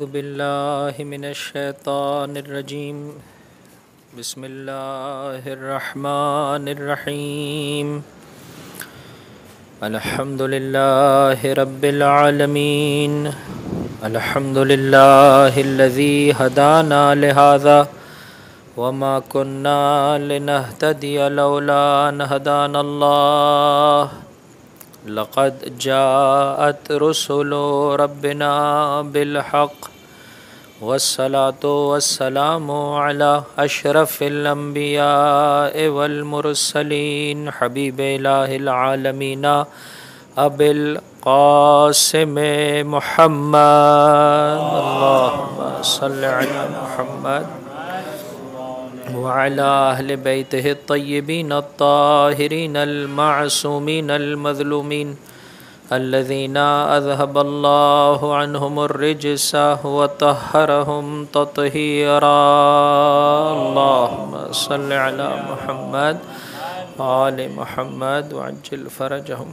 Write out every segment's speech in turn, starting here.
बिल्लाहि मिनश्शैतानिर्रजीम बिस्मिल्लाहिर्रहमानिर्रहीम अल्हम्दुलिल्लाहि रब्बिल आलमीन अल्हम्दुलिल्लाहिल्लज़ी हदाना लिहाज़ा वमा कुन्ना लिनहतदिया लौला अन हदानल्लाह लक़द जाअत रुसुलु रब्बिना बिलहक़ वस्सलातु वस्सलामु अला अशरफिल अंबियाए वल मुरसलीन हबीबे इलाहिल आलमीन अबिल क़ासिम मुहम्मद अल्लाहुम्मा सल्लि अला मुहम्मद व अला अहलि बैतिहि अत्तय्यिबीन अत्ताहिरीन अल-मअसूमीन अल-मज़लूमीन अल्लज़ीना अज़हबल्लाहु अन्हुमुर रिज्सा व तह्हरहुम तत्हीरा अल्लाहुम्मा सल्लि अला मुहम्मद व आलि मुहम्मद व अज्जिल फ़रजहुम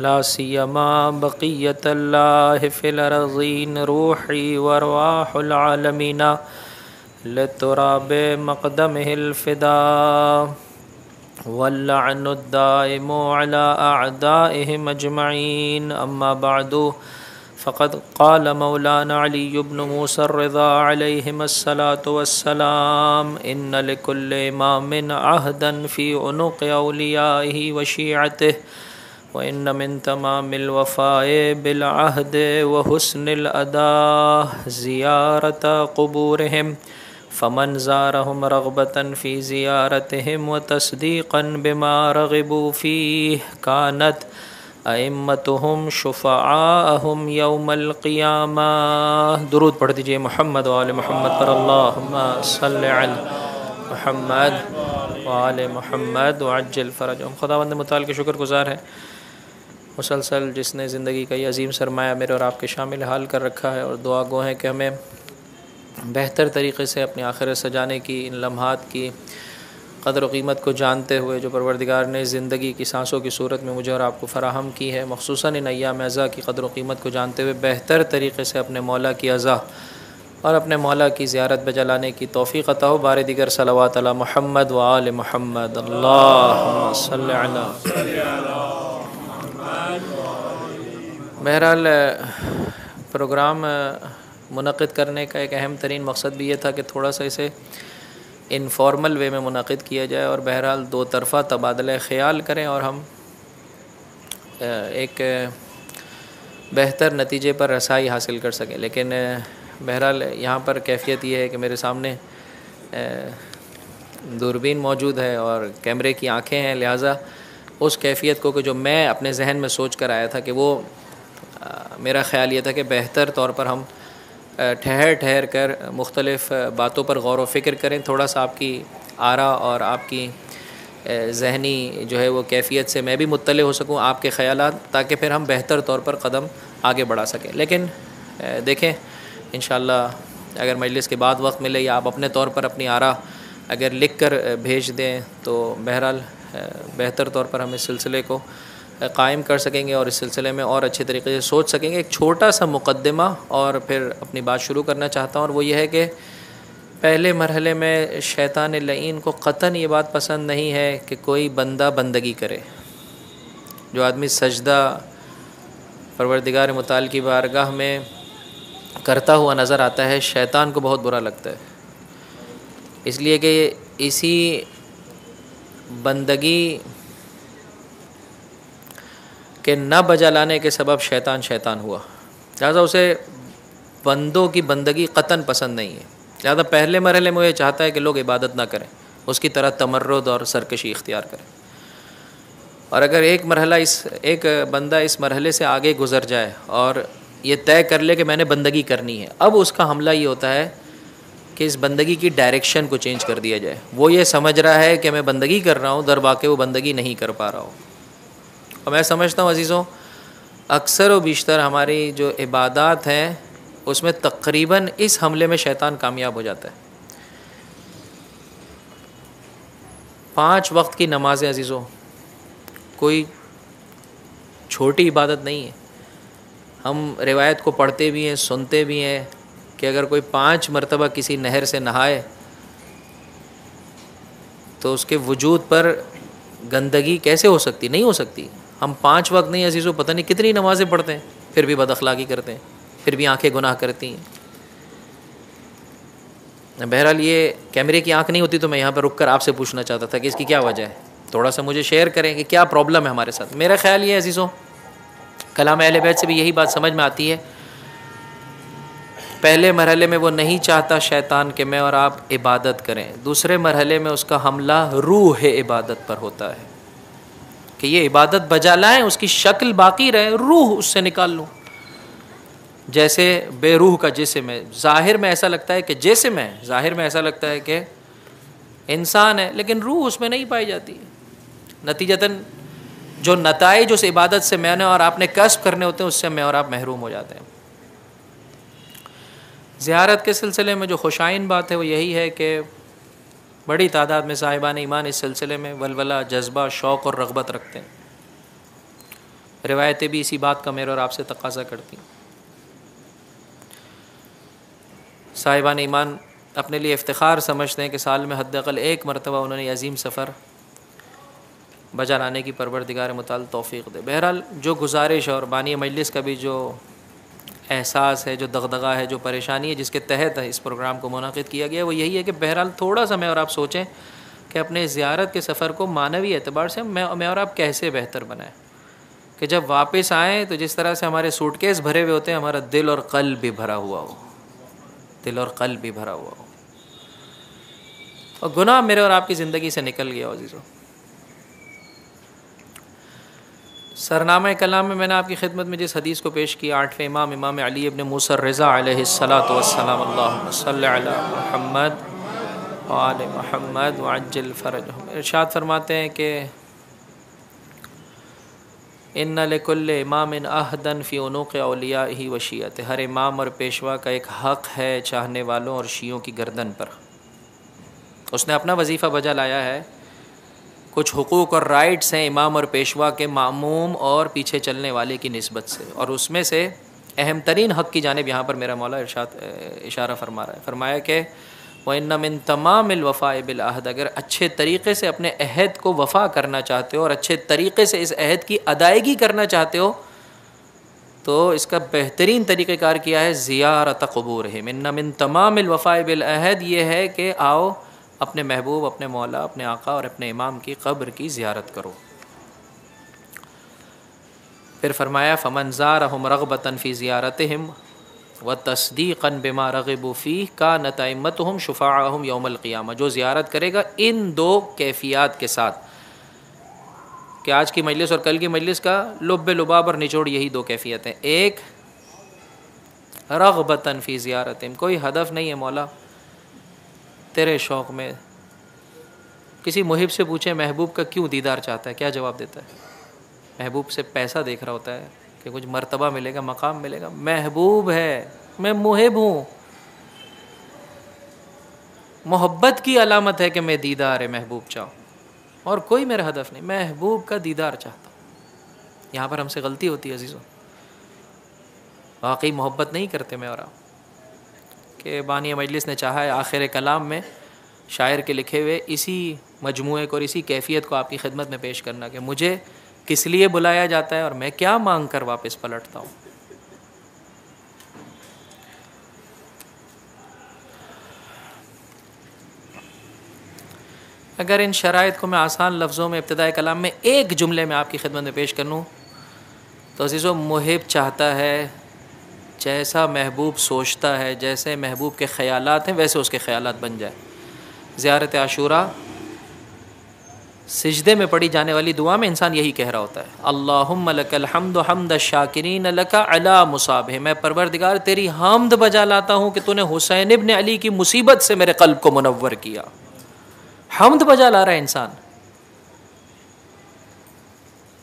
ला सियमा बक़ियतल्लाहि फ़िल अर्ज़ीन रूही व अरवाहुल आलमीना लितुराबि मक़दमिहिल फ़िदा वल्लअनुद्दाइमु अला अअदाइहिम अजमईन अम्मा बअदु फ़क़द क़ाल मौलाना अली इब्न मूसा अर्रिज़ा अलैहिमुस्सलातु वस्सलाम इन्न लिकुल्लि इमामिन अहदन फ़ी उनुक़ि औलियाइहि व शिअतिहि व इन्न मिन तमामिल वफ़ाए बिल अहदि व हुस्निल अदा ज़ियारत क़ुबूरिहिम फ़मन ज़ारहुम रग़बतन फ़ी ज़ियारतिहिम व तस्दीक़न बिमा रग़िबू फ़ीह कानत अइम्मतुहुम शुफ़आअहुम यौमल क़ियामह। दुरूद पढ़ दीजिए मोहम्मद व आले मोहम्मद पर अल्लाहुम्मा सल्लि अला मोहम्मद व आले मोहम्मद व अज्जिल फ़रजहुम। खुदावंद मुताल के शुक्रगुज़ार हैं मुसलसल जिसने ज़िंदगी का ये अजीम सरमाया मेरे और आपके शामिल हाल कर रखा है, और दुआ गो हैं कि हमें बेहतर तरीक़े से अपनी आखिरत सजाने की, इन लम्हात की क़द्र व क़ीमत को जानते हुए जो परवरदिगार ने ज़िंदगी की सांसों की सूरत में मुझे और आपको फ़राहम की है, मख़सूसन इन अय्याम अज़ा की क़द्र व क़ीमत को जानते हुए बेहतर तरीक़े से अपने मौला की अज़ा और अपने मौला की ज़ियारत बजलाने की तौफ़ीक़ अता हो। बारे दिगर सलावत अला मुहम्मद व आले मुहम्मद अल्लाहुम्मा सल्लि अला। बहरहाल प्रोग्राम मुनक़िद करने का एक अहम तरीन मकसद भी ये था कि थोड़ा सा इसे इनफॉर्मल वे में मुनक़िद किया जाए और बहरहाल दो तरफ़ा तबादला ख़याल करें और हम एक बेहतर नतीजे पर रसाई हासिल कर सकें। लेकिन बहरहाल यहाँ पर कैफ़ियत ये है कि मेरे सामने दूरबीन मौजूद है और कैमरे की आँखें हैं, लिहाजा उस कैफ़ियत को कि जो मैं अपने जहन में सोच कर आया था कि वो मेरा ख़्याल ये था कि बेहतर तौर पर हम ठहर ठहर कर मुख्तलिफ़ बातों पर गौर व फ़िक्र करें, थोड़ा सा आपकी आरा और आपकी ज़हनी जो है वो कैफ़ियत से मैं भी मुत्तले हो सकूं, आपके ख़यालात, ताकि फिर हम बेहतर तौर पर कदम आगे बढ़ा सकें। लेकिन देखें इंशाअल्लाह अगर मजलिस के बाद वक्त मिले या आप अपने तौर पर अपनी आरा अगर लिख कर भेज दें तो बहरहाल बेहतर तौर पर हम इस सिलसिले को कायम कर सकेंगे और इस सिलसिले में और अच्छे तरीके से सोच सकेंगे। एक छोटा सा मुक़द्दिमा और फिर अपनी बात शुरू करना चाहता हूँ, और वो ये है कि पहले मरहले में शैतान लईन को क़तन ये बात पसंद नहीं है कि कोई बंदा बंदगी करे। जो आदमी सजदा परवरदिगार मुताल की बारगाह में करता हुआ नज़र आता है, शैतान को बहुत बुरा लगता है, इसलिए कि इसी बंदगी कि न बजा लाने के सबब शैतान हुआ, लिहाजा उसे बंदों की बंदगी क़तन पसंद नहीं है। लिहाजा पहले मरहले में ये चाहता है कि लोग इबादत ना करें, उसकी तरह तमर्रुद और सरकशी इख्तियार करें। और अगर एक बंदा इस मरहले से आगे गुज़र जाए और ये तय कर ले कि मैंने बंदगी करनी है, अब उसका हमला ये होता है कि इस बंदगी की डायरेक्शन को चेंज कर दिया जाए। वो ये समझ रहा है कि मैं बंदगी कर रहा हूँ, दर वाक़ई वो बंदगी नहीं कर पा रहा हूँ। और मैं समझता हूँ अज़ीज़ों, अक्सर व बेशतर हमारी जो इबादत हैं उसमें तकरीबन इस हमले में शैतान कामयाब हो जाता है। 5 वक्त की नमाज़ें अज़ीज़ों कोई छोटी इबादत नहीं है। हम रिवायत को पढ़ते भी हैं, सुनते भी हैं, कि अगर कोई 5 मरतबा किसी नहर से नहाए तो उसके वजूद पर गंदगी कैसे हो सकती? नहीं हो सकती। हम 5 वक्त नहीं अजीज़ों पता नहीं कितनी नमाज़ें पढ़ते हैं, फिर भी बदअखलाक़ी करते हैं, फिर भी आंखें गुनाह करती हैं। बहरहाल ये कैमरे की आंख नहीं होती तो मैं यहाँ पर रुक कर आपसे पूछना चाहता था कि इसकी क्या वजह है। थोड़ा सा मुझे शेयर करें कि क्या प्रॉब्लम है हमारे साथ। मेरा ख्याल ये अजीज़ों, कलाम अहले बैत से भी यही बात समझ में आती है। पहले मरहले में वो नहीं चाहता शैतान के मैं और आप इबादत करें, दूसरे मरहले में उसका हमला रूह इबादत पर होता है कि ये इबादत बजा लाएं, उसकी शक्ल बाकी रहे, रूह उससे निकाल लूँ। जैसे बेरूह का जिस्म है, ज़ाहिर में ऐसा लगता है कि जिस्म है, ज़ाहिर में ऐसा लगता है कि इंसान है, लेकिन रूह उसमें नहीं पाई जाती। नतीजतन जो नताइज उस इबादत से मैंने और आपने कस्ब करने होते हैं उससे मैं और आप महरूम हो जाते हैं। ज़ियारत के सिलसिले में जो खुशाइन बात है वो यही है कि बड़ी तादाद में साहिबान ईमान इस सिलसिले में वलवला, जज्बा, शौक़ और रग़बत रखते हैं। रिवायतें भी इसी बात का मेरे और आपसे तकाज़ा करती हैं। साहिबान ईमान अपने लिए इफ्तिखार समझते हैं कि साल में हद्दअक़ल 1 मरतबा उन्होंने अजीम सफ़र बजा लाने की परवरदिगार मुताल तौफ़ीक़ दे। बहरहाल जो गुजारिश और बानी मजलिस का भी जो एहसास है, जो दगदगा है, जो परेशानी है जिसके तहत इस प्रोग्राम को मुनाक़िद किया गया है, वो यही है कि बहरहाल थोड़ा सा मैं और आप सोचें कि अपने ज़ियारत के सफ़र को मानवी एतबार से मैं और आप कैसे बेहतर बनाएं कि जब वापस आएँ तो जिस तरह से हमारे सूटकेस भरे हुए होते हैं, हमारा दिल और क़ल्ब भी भरा हुआ हो, दिल और क़ल्ब भी भरा हुआ हो और गुनाह मेरे और आपकी ज़िंदगी से निकल गया हो। अज़ीज़ों, सरनामा कलाम में मैंने आपकी खिदमत में जिस हदीस को पेश किया, 8वें इमाम इमाम अली इब्न मूसा रज़ा अलैहिस्सलातु वस्सलाम, अल्लाहुम्मा सल्लि अला मुहम्मद व आले मुहम्मद व अज्जिल फ़रजहुम, इरशाद फरमाते हैं कि इन्ना लिकुल्लि इमामिन अहदन फ़ी उनूक़ि औलियाइही व शियतिही, हर इमाम और पेशवा का एक हक़ है चाहने वालों और शियों की गर्दन पर। उसने अपना वजीफ़ा बजा लाया है। कुछ हुकूक़ और राइट्स हैं इमाम और पेशवा के मामूम और पीछे चलने वाले की निस्बत से, और उसमें से अहम तरीन हक़ की जानिब यहाँ पर मेरा मौला इशारा फरमा रहा है। फरमाया कि व इन्ना मिन तमामिल वफ़ाए बिल अहद, अगर अच्छे तरीक़े से अपने अहद को वफ़ा करना चाहते हो और अच्छे तरीक़े से इस अहद की अदायगी करना चाहते हो तो इसका बेहतरीन तरीक़ेकार किया है ज़ियारत क़ुबूरिहिम। इन्ना मिन तमामिल वफ़ाए बिल अहद, ये है कि आओ अपने महबूब, अपने मौला, अपने आका और अपने इमाम की कब्र की ज़ियारत करो। फिर फरमाया फ़मन ज़ारहुम रग़बतन फ़ी ज़ियारतिहिम व तस्दीक़न बिमा रग़िबू फ़ीह कानत अइम्मतुहुम शुफ़ाअहुम यौमल क़ियामा, जो ज़ियारत करेगा इन 2 कैफ़ियत के साथ कि आज की मजलिस और कल की मजलिस का लुब्ब लुबाब और निचोड़ यही 2 कैफ़ियत हैं। एक, रग़बतन फ़ी ज़ियारतिहिम, कोई हदफ नहीं है मौला तेरे शौक़ में। किसी मुहिब से पूछे महबूब का क्यों दीदार चाहता है, क्या जवाब देता है? महबूब से पैसा देख रहा होता है कि कुछ मर्तबा मिलेगा, मकाम मिलेगा। महबूब है, मैं मुहिब हूँ। मोहब्बत की अलामत है कि मैं दीदार महबूब चाहूँ, और कोई मेरा हदफ नहीं, महबूब का दीदार चाहता हूँ। यहाँ पर हमसे गलती होती है अजीज़ों, वाकई मोहब्बत नहीं करते मैं और आप। कि बानी मजलिस ने चाहा है आखिर कलाम में शायर के लिखे हुए इसी मजमूए को और इसी कैफियत को आपकी खिदमत में पेश करना कि मुझे किस लिए बुलाया जाता है और मैं क्या मांग कर वापस पलटता हूँ। अगर इन शराइत को मैं आसान लफ्ज़ों में इब्तिदाई कलाम में एक जुमले में आपकी खिदमत में पेश कर लूँ तो अज़ीज़ों, मुहिब चाहता है जैसा महबूब सोचता है, जैसे महबूब के ख़यालात हैं वैसे उसके ख़यालात बन जाए। ज़ियारत आशूरा सिजदे में पढ़ी जाने वाली दुआ में इंसान यही कह रहा होता है, अल्लाहुम्मा लकल हम्दु हम्द शाकिरीन लका अला मुसाबिह, मैं परवरदिगार तेरी हम्द बजा लाता हूँ कि तूने हुसैन इब्न अली की मुसीबत से मेरे क़ल्ब को मुनव्वर किया। हम्द बजा ला रहा है इंसान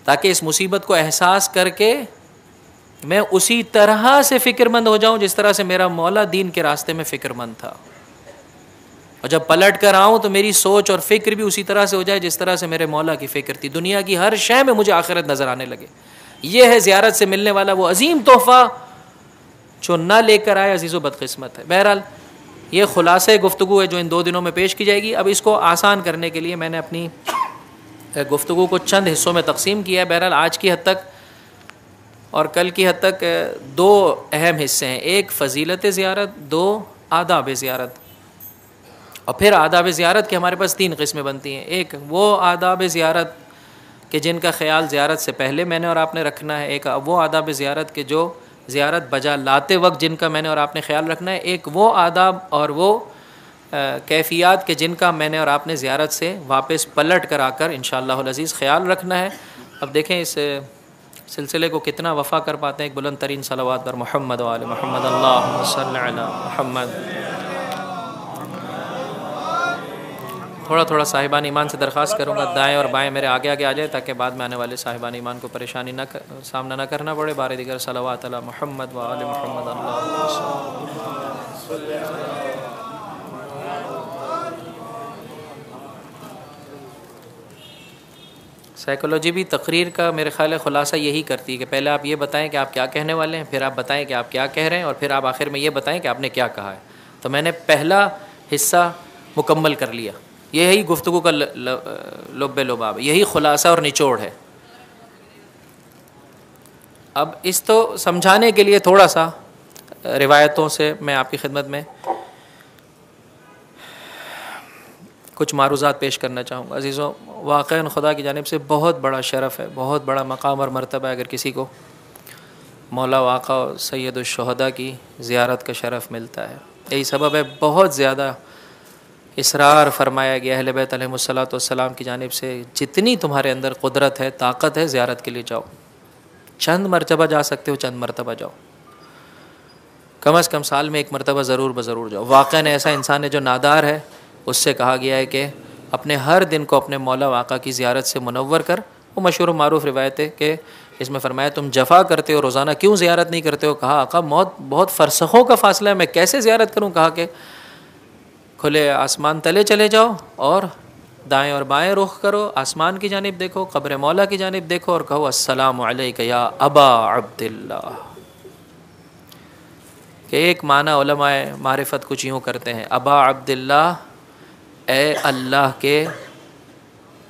ताकि इस मुसीबत को एहसास करके मैं उसी तरह से फ़िक्रमंद हो जाऊं जिस तरह से मेरा मौला दीन के रास्ते में फ़िक्रमंद था, और जब पलट कर आऊँ तो मेरी सोच और फ़िक्र भी उसी तरह से हो जाए जिस तरह से मेरे मौला की फ़िक्र थी। दुनिया की हर शय में मुझे आखिरत नज़र आने लगे। ये है ज़ियारत से मिलने वाला वो अजीम तोहफ़ा जो ना लेकर आए अजीज़ो बदकिस्मत है। बहरहाल ये खुलासे गुफ्तगू है जो इन 2 दिनों में पेश की जाएगी। अब इसको आसान करने के लिए मैंने अपनी गुफ्तगू को चंद हिस्सों में तकसीम किया है। बहरहाल आज की हद तक और कल की हद तक 2 अहम हिस्से हैं, एक फ़जीलत ज़ियारत, 2 आदाब ज़ियारत। और फिर आदाब ज़ियारत के हमारे पास 3 किस्में बनती हैं। एक वो आदाब ज़ियारत कि जिनका ख़्याल ज़ियारत से पहले मैंने और आपने रखना है, एक वो आदाब ज़ियारत के जो ज़ियारत बजा लाते वक्त जिनका मैंने और आपने ख़्याल रखना है, एक वो आदाब और वो कैफ़ियत के जिनका मैंने और आपने ज़ियारत से वापस पलट कर आकर इंशाअल्लाहुल अज़ीज़ ख़्याल रखना है। अब देखें इस सिलसिले को कितना वफ़ा कर पाते हैं। एक बुलंद तरीन सलावात पर मोहम्मद व आले मोहम्मद, अल्लाहुम्मा सल्लि अला मोहम्मद। थोड़ा थोड़ा साहिबान ईमान से दरख्वास्त करूँगा दाएँ और बाएँ मेरे आगे आगे आ जाए ताकि बाद में आने वाले साहिबान ईमान को परेशानी सामना न करना पड़े। बारे दिगर सलावात अला मोहम्मद व आले मोहम्मद, अल्लाहुम्मा। साइकोलॉजी भी तकरीर का मेरे ख्याल है ख़ुलासा यही करती है कि पहले आप ये बताएं कि आप क्या कहने वाले हैं, फिर आप बताएं कि आप क्या कह रहे हैं, और फिर आप आखिर में ये बताएं कि आपने क्या कहा है। तो मैंने पहला हिस्सा मुकम्मल कर लिया। यही गुफ्तगू का लुब्बे लुबाब, यही ख़ुलासा और निचोड़ है। अब इस तो समझाने के लिए थोड़ा सा रिवायतों से मैं आपकी खिदमत में कुछ मारूज़ात पेश करना चाहूँगा। अज़ीज़ों, वाक़ईन खुदा की जानिब से बहुत बड़ा शरफ़ है, बहुत बड़ा मकाम और मर्तबा है अगर किसी को मौला वाक़ा सैयदुश्शुहदा की ज़ियारत का शरफ़ मिलता है। यही सबब है बहुत ज़्यादा इसरार फरमाया गया अहले बैत अलैहिमुस्सलातु वस्सलाम की जानिब से, जितनी तुम्हारे अंदर कुदरत है, ताकत है, ज़ियारत के लिए जाओ। चंद मरतबा जा सकते हो, चंद मरतबा जाओ, कम अज़ कम साल में 1 मरतबा ज़रूर ब-ज़रूर जाओ। वाक़ईन ऐसा इंसान है जो नादार है, उससे कहा गया है कि अपने हर दिन को अपने मौला वाक़ा की ज़ियारत से मुनव्वर कर। वो मशहूर मारूफ़ रिवायत है कि इसमें फ़रमाया तुम जफ़ा करते हो, रोज़ाना क्यों ज़ियारत नहीं करते हो? कहा आका मौत बहुत फ़रसख़ों का फ़ासला है, मैं कैसे ज़ियारत करूँ? कहा कि खुले आसमान तले चले जाओ और दाएँ और बाएँ रुख करो, आसमान की जानिब देखो, क़ब्र मौला की जानिब देखो और कहो अस्सलामु अलैका या अबा अब्दिल्लाह। कि एक माना उलमाए मारिफत कुछ यूँ करते हैं, अबा अब्दिल्लाह, ए अल्लाह के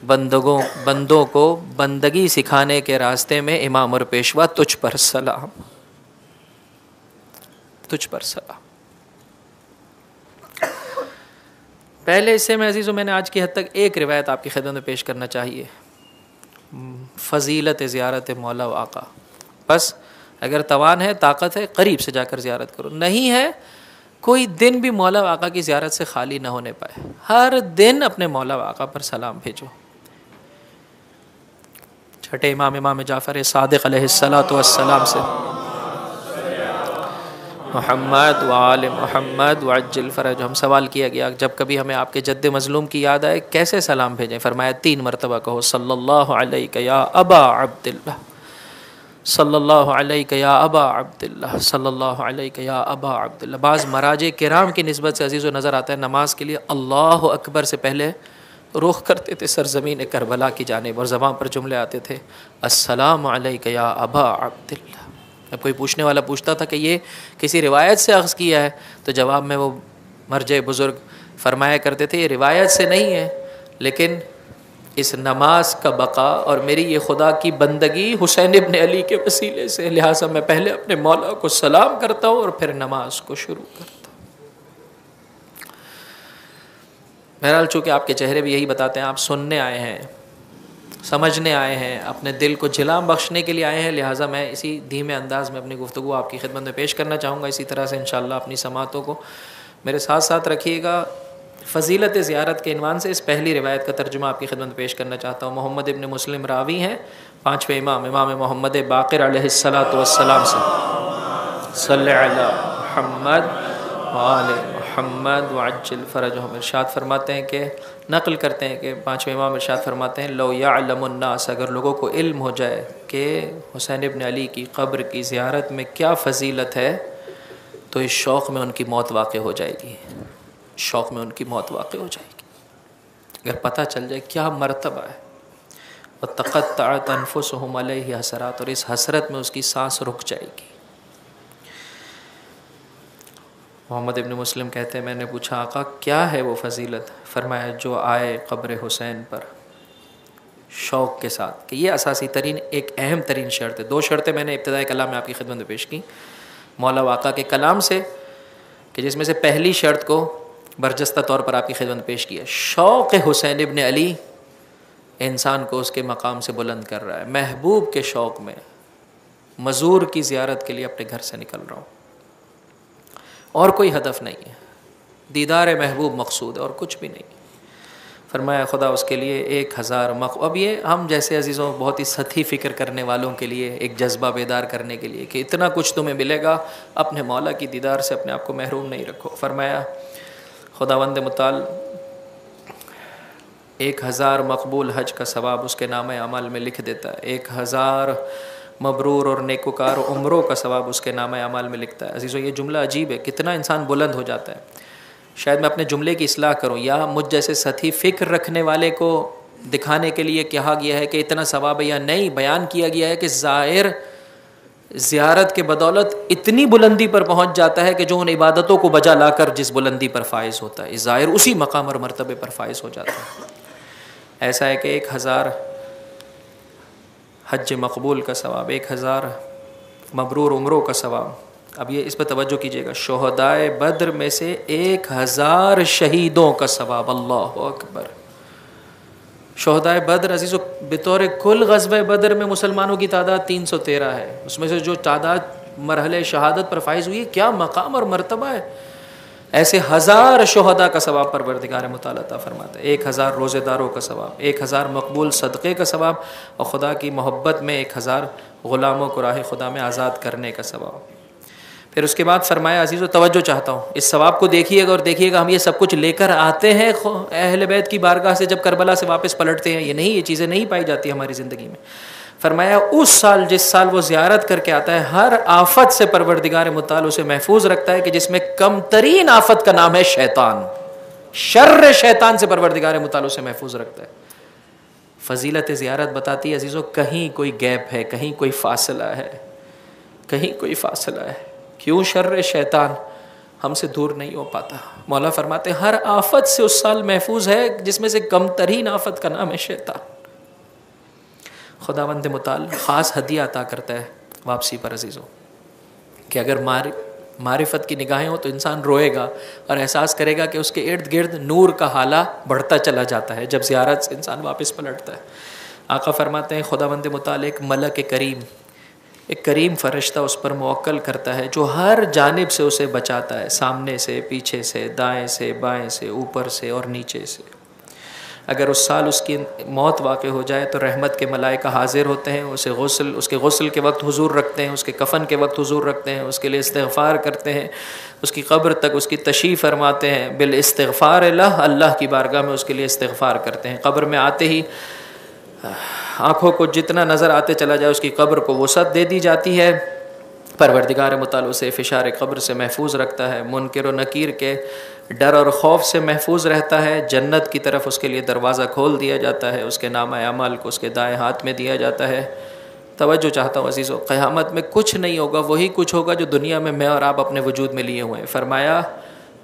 बंदों को बंदगी सिखाने के रास्ते में इमाम और पेशवा, तुझ पर सलाम, तुझ पर सलाम। पहले इससे मैं अजीज़ों मैंने आज की हद तक एक रिवायत आपकी खिदमत में पेश करना चाहिए, फ़जीलत ज़ियारत मौला वाक़ा। बस अगर तवान है, ताकत है, करीब से जाकर ज़ियारत करो। नहीं है, कोई दिन भी मौला वाक़ा की ज़ियारत से खाली ना होने पाए। हर दिन अपने मौला वाक़ा पर सलाम भेजो। छठे इमाम जाफ़र सादिक़ अलैहिस्सलातु वस्सलाम से मोहम्मद व आले मोहम्मद वअज्जिल फ़रज, हम सवाल किया गया जब कभी हमें आपके जद्द मज़लूम की याद आए कैसे सलाम भेजें? फरमाया 3 मरतबा कहो सल्लल्लाहु अलैका या अबा अब्दिल्लाह, सल्लल्लाहु अलैका या अबा अब्दिल्लाह, सल्लल्लाहु अलैका या अबा अब्दिल्लाह। बाज़ मराजे किराम की निस्बत से अजीज़ नज़र आता है नमाज के लिए अल्लाहु अकबर से पहले रुख करते थे सरज़मीन करबला की जानिब और ज़बान पर जुमले आते थे अस्सलामु अलैका या अबा अब्दिल्लाह। अब कोई पूछने वाला पूछता था कि ये किसी रिवायत से अख़ज़ किया है, तो जवाब में वो मर्जे बुज़ुर्ग फरमाया करते थे ये रिवायत से नहीं है, लेकिन इस नमाज का बका और मेरी ये खुदा की बंदगी हुसैन इब्न अली के वसीले से, लिहाजा मैं पहले अपने मौला को सलाम करता हूँ और फिर नमाज को शुरू करता हूँ। बहरहाल चूँकि आपके चेहरे भी यही बताते हैं, आप सुनने आए हैं, समझने आए हैं, अपने दिल को जिलाम बख्शने के लिए आए हैं, लिहाजा मैं इसी धीमे अंदाज़ में अपनी गुफ्तगू आपकी खिदमत में पेश करना चाहूँगा। इसी तरह से इंशाअल्लाह अपनी समातों को मेरे साथ साथ रखिएगा। फ़जीलत ज़ियारत के इन्वान से इस पहली रिवायत का तर्जुमा आपकी खिदमत में पेश करना चाहता हूँ। मोहम्मद इब्न मुस्लिम रावी हैं, 5वें इमाम मोहम्मद बाक़िर अलैहिस्सलातु वस्सलाम से सल्ले अला मुहम्मद व आले मुहम्मद वअज्जिल फ़रजहुम। इरशाद फरमाते हैं कि नक़ल करते हैं कि 5वें इमाम इरशाद फरमाते हैं लो यअलमुन्नास, अगर लोगों को इल्म हो जाए कि हुसैन इब्न अली की क़ब्र की ज़ियारत में क्या फ़जीलत है, तो इस शौक़ में उनकी मौत वाक़ हो जाएगी, शौक़ में उनकी मौत वाक़ हो जाएगी। अगर पता चल जाए क्या मरतबा है, वतक़त्तअत अनफ़ुसुहुम अलैहि हसरात, और इस हसरत में उसकी सांस रुक जाएगी। मोहम्मद इब्न मुस्लिम कहते हैं मैंने पूछा आका क्या है वो फजीलत? फरमाया जो आए क़ब्र हुसैन पर शौक़ के साथ, कि ये असासी तरीन एक अहम तरीन शर्त है। 2 शर्तें मैंने इब्तिदाई कलाम में आपकी खिदमत में पेश की मौला वाक़ा के कलाम से, कि जिसमें से पहली शर्त को बरजस्ता तौर पर आपकी खिदमत में पेश किया। शौक़ हुसैन इब्न अली इंसान को उसके मकाम से बुलंद कर रहा है। महबूब के शौक़ में मज़ूर की ज़ियारत के लिए अपने घर से निकल रहा हूँ, और कोई हदफ नहीं है, दीदार महबूब मकसूद है और कुछ भी नहीं। फरमाया खुदा उसके लिए 1000 अब ये हम जैसे अजीज़ों बहुत ही सती फ़िक्र करने वालों के लिए एक जज्बा बेदार करने के लिए कि इतना कुछ तुम्हें मिलेगा, अपने मौला की दीदार से अपने आप को महरूम नहीं रखो। फरमाया खुदावंद मुताल 1000 मकबूल हज का सवाब उसके नामे अमल में लिख देता है, 1000 मबरूर और नेकोकार उम्रों का सवाब उसके नामे अमल में लिखता है। अजीज़ों ये जुमला अजीब है, कितना इंसान बुलंद हो जाता है। शायद मैं अपने जुमले की इस्लाह करूं, या मुझ जैसे सती फ़िक्र रखने वाले को दिखाने के लिए कहा गया है कि इतना सवाब है, या नहीं बयान किया गया है कि ज़ाहिर ज़ियारत के बदौलत इतनी बुलंदी पर पहुंच जाता है कि जो उन इबादतों को बजा लाकर जिस बुलंदी पर फ़ाइज़ होता है, ज़ाहिर उसी मकाम और मर्तबे पर फ़ाइज़ हो जाता है। ऐसा है कि 1000 हज मकबूल का सवाब, 1000 मबरूर उम्रों का सवाब। अब ये इस पर तवज्जो कीजिएगा, शोहदाए बद्र में से 1000 शहीदों का सवाब। अल्लाह अकबर। शोहदाए बद्र अजीज़ो बतौर कुल ग़ज़वे बद्र में मुसलमानों की तादाद 313 है, उसमें से जो तादाद मरहले शहादत पर फाइज हुई है, क्या मकाम और मर्तबा है। ऐसे 1000 शोहदा का सवाब परवरदिगार मुताला अता फरमाता है, 1000 रोज़ेदारों का सवाब, 1000 मकबूल सदक़े का सवाब, और खुदा की मोहब्बत में 1000 ग़ुलामों को राह खुदा में आज़ाद करने का सवाब। फिर उसके बाद फरमाया अजीज़ो तवज्जो चाहता हूँ, इस सवाब को देखिएगा और देखिएगा हम ये सब कुछ लेकर आते हैं अहले बैत की बारगाह से जब करबला से वापस पलटते हैं, ये नहीं, ये चीज़ें नहीं पाई जाती हमारी ज़िंदगी में। फरमाया उस साल जिस साल वो ज़ियारत करके आता है, हर आफत से परवरदिगार मुताल उसे महफूज रखता है, कि जिसमें कम तरीन आफत का नाम है शैतान। शर्र शैतान से परवरदिगार मुताल उसे महफूज रखता है। फ़जीलत ज़ियारत बताती है अजीज़ो कहीं कोई गैप है, कहीं कोई फासला है, कहीं कोई फासला है। क्यों? शर्र शैतान हमसे दूर नहीं हो पाता। मौला फरमाते हर आफत से उस साल महफूज है जिसमें से कम तरीन आफत का नाम है शैतान। खुदावंद मुताल ख़ास हदिया अता करता है वापसी पर अजीज़ों, कि अगर मारिफत की निगाहें हो तो इंसान रोएगा और एहसास करेगा कि उसके इर्द गिर्द नूर का हाला बढ़ता चला जाता है जब ज़ियारत से इंसान वापस पलटता है। आका फरमाते हैं खुदावंद मुताल एक मलक करीम, एक करीम फ़रिश्ता उस पर मुवक्कल करता है जो हर जानिब से उसे बचाता है, सामने से, पीछे से, दाएं से, बाएं से, ऊपर से और नीचे से। अगर उस साल उसकी मौत वाक़ हो जाए तो रहमत के मलाइका हाजिर होते हैं, उसके गुस्ल के वक्त हुजूर रखते हैं, उसके कफ़न के वक्त हुजूर रखते हैं, उसके लिए इस्तिग़फ़ार करते हैं, उसकी कब्र तक उसकी तशरीफ़ फरमाते हैं, बिल इस्तिग़फ़ार लह, अल्लाह की बारगाह में उसके लिए इस्तिग़फ़ार करते हैं। कब्र में आते ही आँखों को जितना नज़र आते चला जाए उसकी कब्र को वसअत दे दी जाती है। परवरदिगार मुताल उसे फ़िशार कब्र से महफूज रखता है, मुनकिर व नकीर के डर और ख़ौफ से महफूज रहता है। जन्नत की तरफ उसके लिए दरवाज़ा खोल दिया जाता है, उसके नाम अमल को उसके दाएं हाथ में दिया जाता है। तवज्जो चाहता हूँ अज़ीज़ों, क़यामत में कुछ नहीं होगा, वही कुछ होगा जो दुनिया में मैं और आप अपने वजूद में लिए हुए हैं। फरमाया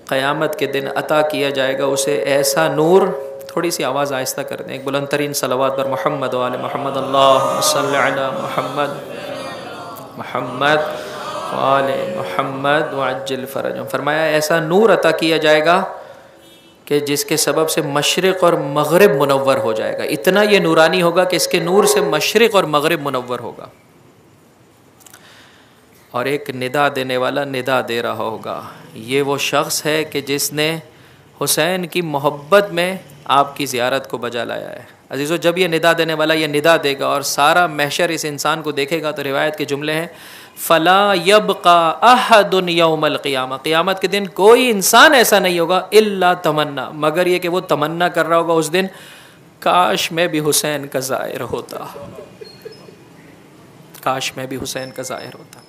क़यामत के दिन अता किया जाएगा उसे ऐसा नूर, थोड़ी सी आवाज़ आहिस्ता कर दें, एक बुलंद तरीन सलवात पर मोहम्मद व आले मोहम्मद, अल्लाहुम्मा सल्लि अला मोहम्मद मोहम्मद व आले मोहम्मद व अज्जिल फ़रजहुम। फरमाया ऐसा नूर अता किया जाएगा कि जिसके सबब से मशरिक़ और मग़रिब मुनव्वर हो जाएगा। इतना ये नूरानी होगा कि इसके नूर से मशरिक़ और मग़रिब मुनव्वर होगा। और एक निदा देने वाला निदा दे रहा होगा, ये वो शख्स है कि जिसने हुसैन की मोहब्बत में आपकी ज़ियारत को बजा लाया है। अजीज़ों जब ये निदा देने वाला ये निदा देगा और सारा महशर इस इंसान को देखेगा तो रिवायत के जुमले हैं, फ़ला यबक़ा अहदुन यौमल क़ियामा, क़ियामत के दिन कोई इंसान ऐसा नहीं होगा इल्ला तमन्ना, मगर ये कि वो तमन्ना कर रहा होगा उस दिन, काश मैं भी हुसैन का ज़ाहिर होता, काश मैं भी हुसैन का ज़ाहिर होता।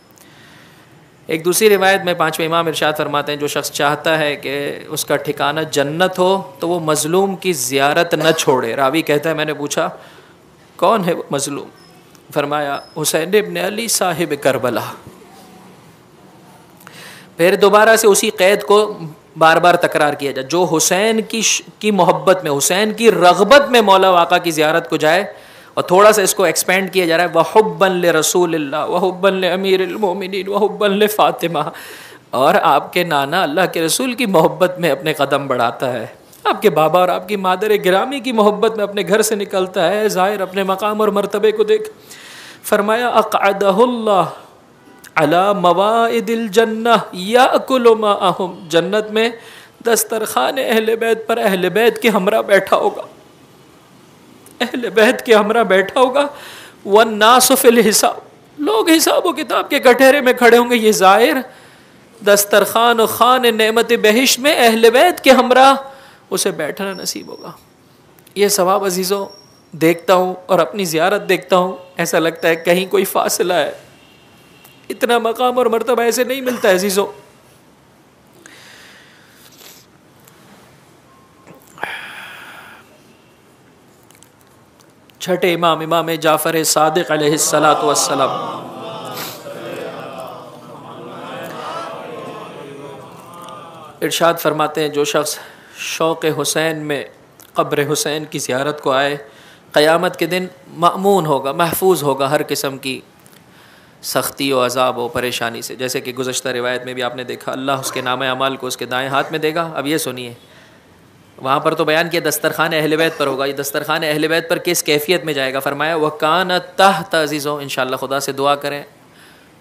एक दूसरी रिवायत में पाँचवें इमाम इरशाद फरमाते हैं, जो शख्स चाहता है कि उसका ठिकाना जन्नत हो तो वो मज़लूम की ज़ियारत न छोड़े। रावी कहता है मैंने पूछा कौन है वो मज़लूम? फरमाया हुसैन इब्न अली साहिब करबला। फिर दोबारा से उसी कैद को बार बार तकरार किया जाए। जो हुसैन की मोहब्बत में, हुसैन की रग़बत में मौला आका की ज़ियारत को जाए, और थोड़ा सा इसको एक्सपेंड किया जा रहा है, वहुब्बन ले रसूलिल्लाह वहुब्बन ले अमीरुल मोमिनीन वहुब्बन ले फ़ातिमा, और आपके नाना अल्लाह के रसूल की मोहब्बत में अपने कदम बढ़ाता है, आपके बाबा और आपकी मादर गिरामी की मोहब्बत में अपने घर से निकलता है। ज़ाहिर अपने मकाम और मर्तबे को देख फरमाया अक़अदहुल्लाह अला मवाइदिल जन्नह याकुलु माअहुम, जन्नत में दस्तरखान अहले बैत पर अहले बैत के हमरा बैठा होगा, अहले बैत के हमरा बैठा होगा। वन्नासु फिल हिसाब, लोग हिसाब व किताब के कटहरे में खड़े होंगे। ये ज़ाहिर दस्तरखान खान नेमत बहिश में अहले बैत के हमरा उसे बैठना नसीब होगा। ये सवाब अजीज़ों देखता हूँ और अपनी ज़ियारत देखता हूँ, ऐसा लगता है कहीं कोई फासला है। इतना मकाम और मर्तबा ऐसे नहीं मिलता है अजीज़ों। छठे इमाम, इमाम जाफ़र सादिक़ अलैहिस्सलातु वस्सलाम, इरशाद फरमाते हैं, जो शख्स शौक़ हुसैन में क़ब्र हुसैन की ज़ियारत को आए, क़यामत के दिन मामून होगा, महफूज होगा हर किस्म की सख्ती और अज़ाब और परेशानी से। जैसे कि गुज़श्ता रिवायत में भी आपने देखा, अल्लाह उसके नाम अमाल को उसके दाएं हाथ में देगा। अब ये सुनिए, वहाँ पर तो बयान किया दस्तरखान अहले बैत पर होगा, ये दस्तरखान अहले बैत पर किस कैफियत में जाएगा। फरमाया वह कान तहत अज़ीज़ों, इंशाअल्लाह खुदा से दुआ करें,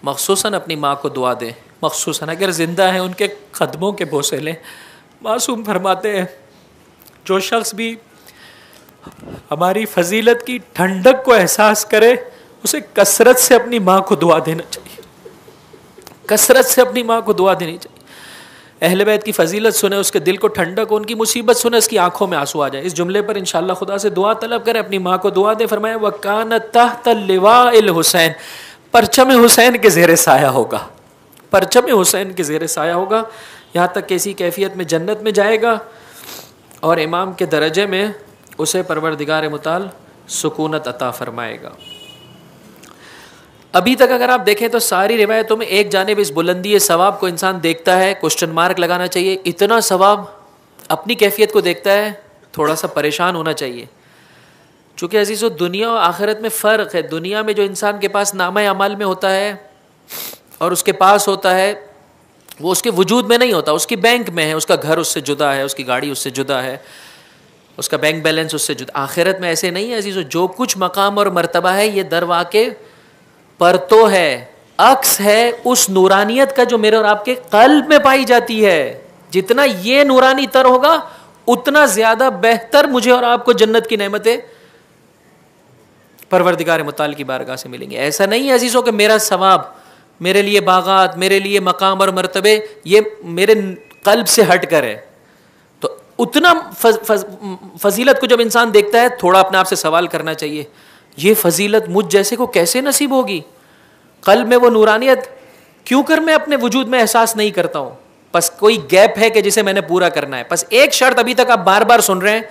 मखसूसन अपनी माँ को दुआ दें, मखसूसन अगर ज़िंदा हैं उनके क़दमों के बोसे लें। मासूम फरमाते हैं, जो शख्स भी हमारी फजीलत की ठंडक को एहसास करे, उसे कसरत से अपनी माँ को दुआ देना चाहिए, कसरत से अपनी माँ को दुआ देनी चाहिए। अहले बैत की फजीलत सुने, उसके दिल को ठंडक, उनकी मुसीबत सुने, उसकी आंखों में आंसू आ जाए। इस जुमले पर इंशाअल्लाह खुदा से दुआ तलब करें, अपनी माँ को दुआ दे। फरमाया वकान तहत लिवाइल हुसैन, परचम हुसैन के ज़ेरे साया होगा, परचम हुसैन के ज़ेरे साया होगा, यहाँ तक कैसी कैफियत में जन्नत में जाएगा और इमाम के दर्जे में उसे परवरदिगार मुताल सुकूनत अता फरमाएगा। अभी तक अगर आप देखें तो सारी रिवायतों में एक जानिब इस बुलंदी सवाब को इंसान देखता है, क्वेश्चन मार्क लगाना चाहिए, इतना सवाब, अपनी कैफियत को देखता है, थोड़ा सा परेशान होना चाहिए। चूँकि अजीज़ों दुनिया और आखिरत में फ़र्क है। दुनिया में जो इंसान के पास नामा अमाल में होता है और उसके पास होता है, वो उसके वजूद में नहीं होता, उसकी बैंक में है, उसका घर उससे जुदा है, उसकी गाड़ी उससे जुदा है, उसका बैंक बैलेंस उससे जुदा। आखिरत में ऐसे नहीं है अजीज़ों, जो कुछ मकाम और मर्तबा है ये दरवा के पर तो है, अक्स है उस नूरानियत का जो मेरे और आपके कल्ब में पाई जाती है। जितना ये नूरानी तर होगा उतना ज्यादा बेहतर मुझे और आपको जन्नत की नेमतें परवरदिगार मुताल की बारगाह से मिलेंगी। ऐसा नहीं है अजीज़ों कि मेरा सवाब, मेरे लिए बागात, मेरे लिए मकाम और मर्तबे ये मेरे कल्ब से हट कर है। तो उतना फजीलत को जब इंसान देखता है, थोड़ा अपने आप से सवाल करना चाहिए, ये फजीलत मुझ जैसे को कैसे नसीब होगी? कल्ब में वो नूरानियत क्यों कर मैं अपने वजूद में एहसास नहीं करता हूँ? बस कोई गैप है कि जिसे मैंने पूरा करना है। बस एक शर्त अभी तक आप बार बार सुन रहे हैं,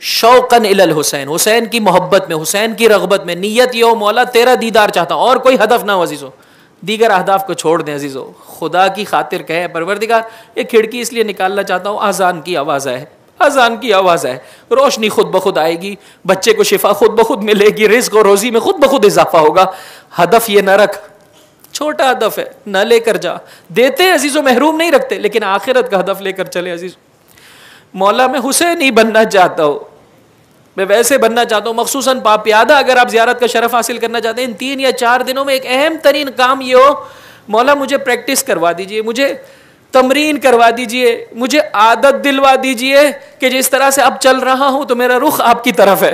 शौकन इलल हुसैन, हुसैन की मोहब्बत में, हुसैन की रग़बत में, नीयत ये हो मौला तेरा दीदार चाहता हूँ, और कोई हदफ ना हो अजीज़ों, दीगर अहदाफ को छोड़ दें अजीज़ों, खुदा की खातिर कहे परवरदिगार ये खिड़की इसलिए निकालना चाहता हूँ, अजान की आवाज़ है, अजान की आवाज़ है, रोशनी खुद ब खुद आएगी, बच्चे को शिफा खुद ब खुद मिलेगी, रिज़्क़ और रोज़ी में खुद ब खुद इजाफा होगा। हदफ ये न रख, छोटा हदफ है, न लेकर जा। देते अजीज़ों महरूम नहीं रखते, लेकिन आखिरत का हदफ लेकर चले अजीज़। मौला मैं हुसैन ही बनना चाहता हूँ, मैं वैसे बनना चाहता हूँ। मखसूसन पापियादा अगर आप ज़ियारत का शरफ हासिल करना चाहते हैं, इन 3 या 4 दिनों में एक अहम तरीन काम ये हो, मौला मुझे प्रैक्टिस करवा दीजिए, मुझे तमरीन करवा दीजिए, मुझे आदत दिलवा दीजिए कि जिस तरह से अब चल रहा हूं तो मेरा रुख आपकी तरफ है,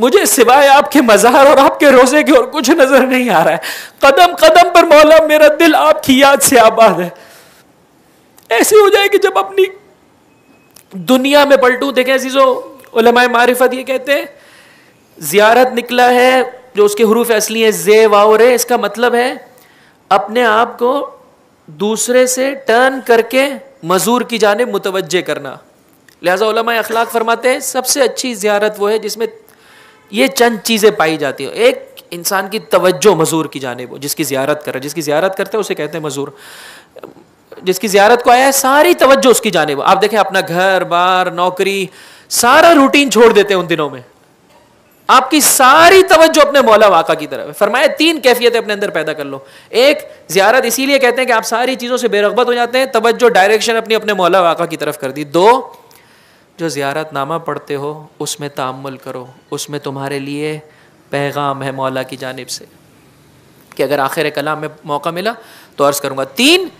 मुझे सिवाय आपके मज़ार और आपके रोज़े के और कुछ नजर नहीं आ रहा है, कदम कदम पर मौला मेरा दिल आपकी याद से आबाद है। ऐसे हो जाए कि जब अपनी दुनिया में पलटूं, देखें अजीज़ों, उलमाए मारिफत ये कहते हैं ज़ियारत निकला है जो उसके हुरूफ असली है ज़े वाव रे, इसका मतलब है अपने आप को दूसरे से टर्न करके मजूर की जानिब मुतवज्जे करना। लिहाजा उलमाए अखलाक फरमाते हैं सबसे अच्छी ज़ियारत वो है जिसमें ये चंद चीज़ें पाई जाती हैं। इंसान की तवज्जो मज़ूर की जानिब हो, जिसकी ज़ियारत कर रहे, जिसकी ज़ियारत करते हैं उसे कहते हैं मज़ूर। जिसकी ज़ियारत को आया है सारी तवज्जो उसकी जानिब। आप देखें अपना घर बार नौकरी सारा रूटीन छोड़ देते हैं उन दिनों में, आपकी सारी तवज्जो अपने मौला वाका की तरफ है। फरमाया 3 कैफियतें अपने अंदर पैदा कर लो। एक, ज़ियारत इसीलिए कहते हैं कि आप सारी चीज़ों से बेरग़बत हो जाते हैं, तवज्जो डायरेक्शन अपनी अपने मौला वाका की तरफ कर दी। 2, जो ज़ियारत नामा पढ़ते हो उसमें ताअम्मुल करो, उसमें तुम्हारे लिए पैगाम है मौला की जानिब से कि अगर आखिर कलाम में मौका मिला तो अर्ज़ करूँगा। 3,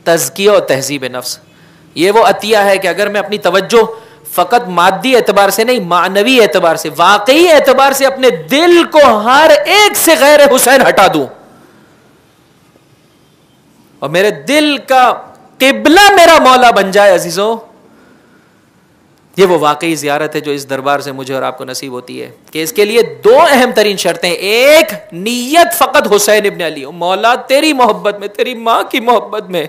तज़किया और तहज़ीब नफ्स। ये वो अतिया है कि अगर मैं अपनी तवज्जो फ़कत मादी एतबार से नहीं, मानवी एतबार से, वाकई एतबार से अपने दिल को हर एक से गैर हुसैन हटा दूं और मेरे दिल का किबला मेरा मौला बन जाए अजीजों, ये वो वाकई ज़ियारत है जो इस दरबार से मुझे और आपको नसीब होती है। कि इसके लिए 2 अहम तरीन शर्तें। एक, नीयत फ़कत हुसैन इब्न अली हो, मौला तेरी मोहब्बत में, तेरी माँ की मोहब्बत में,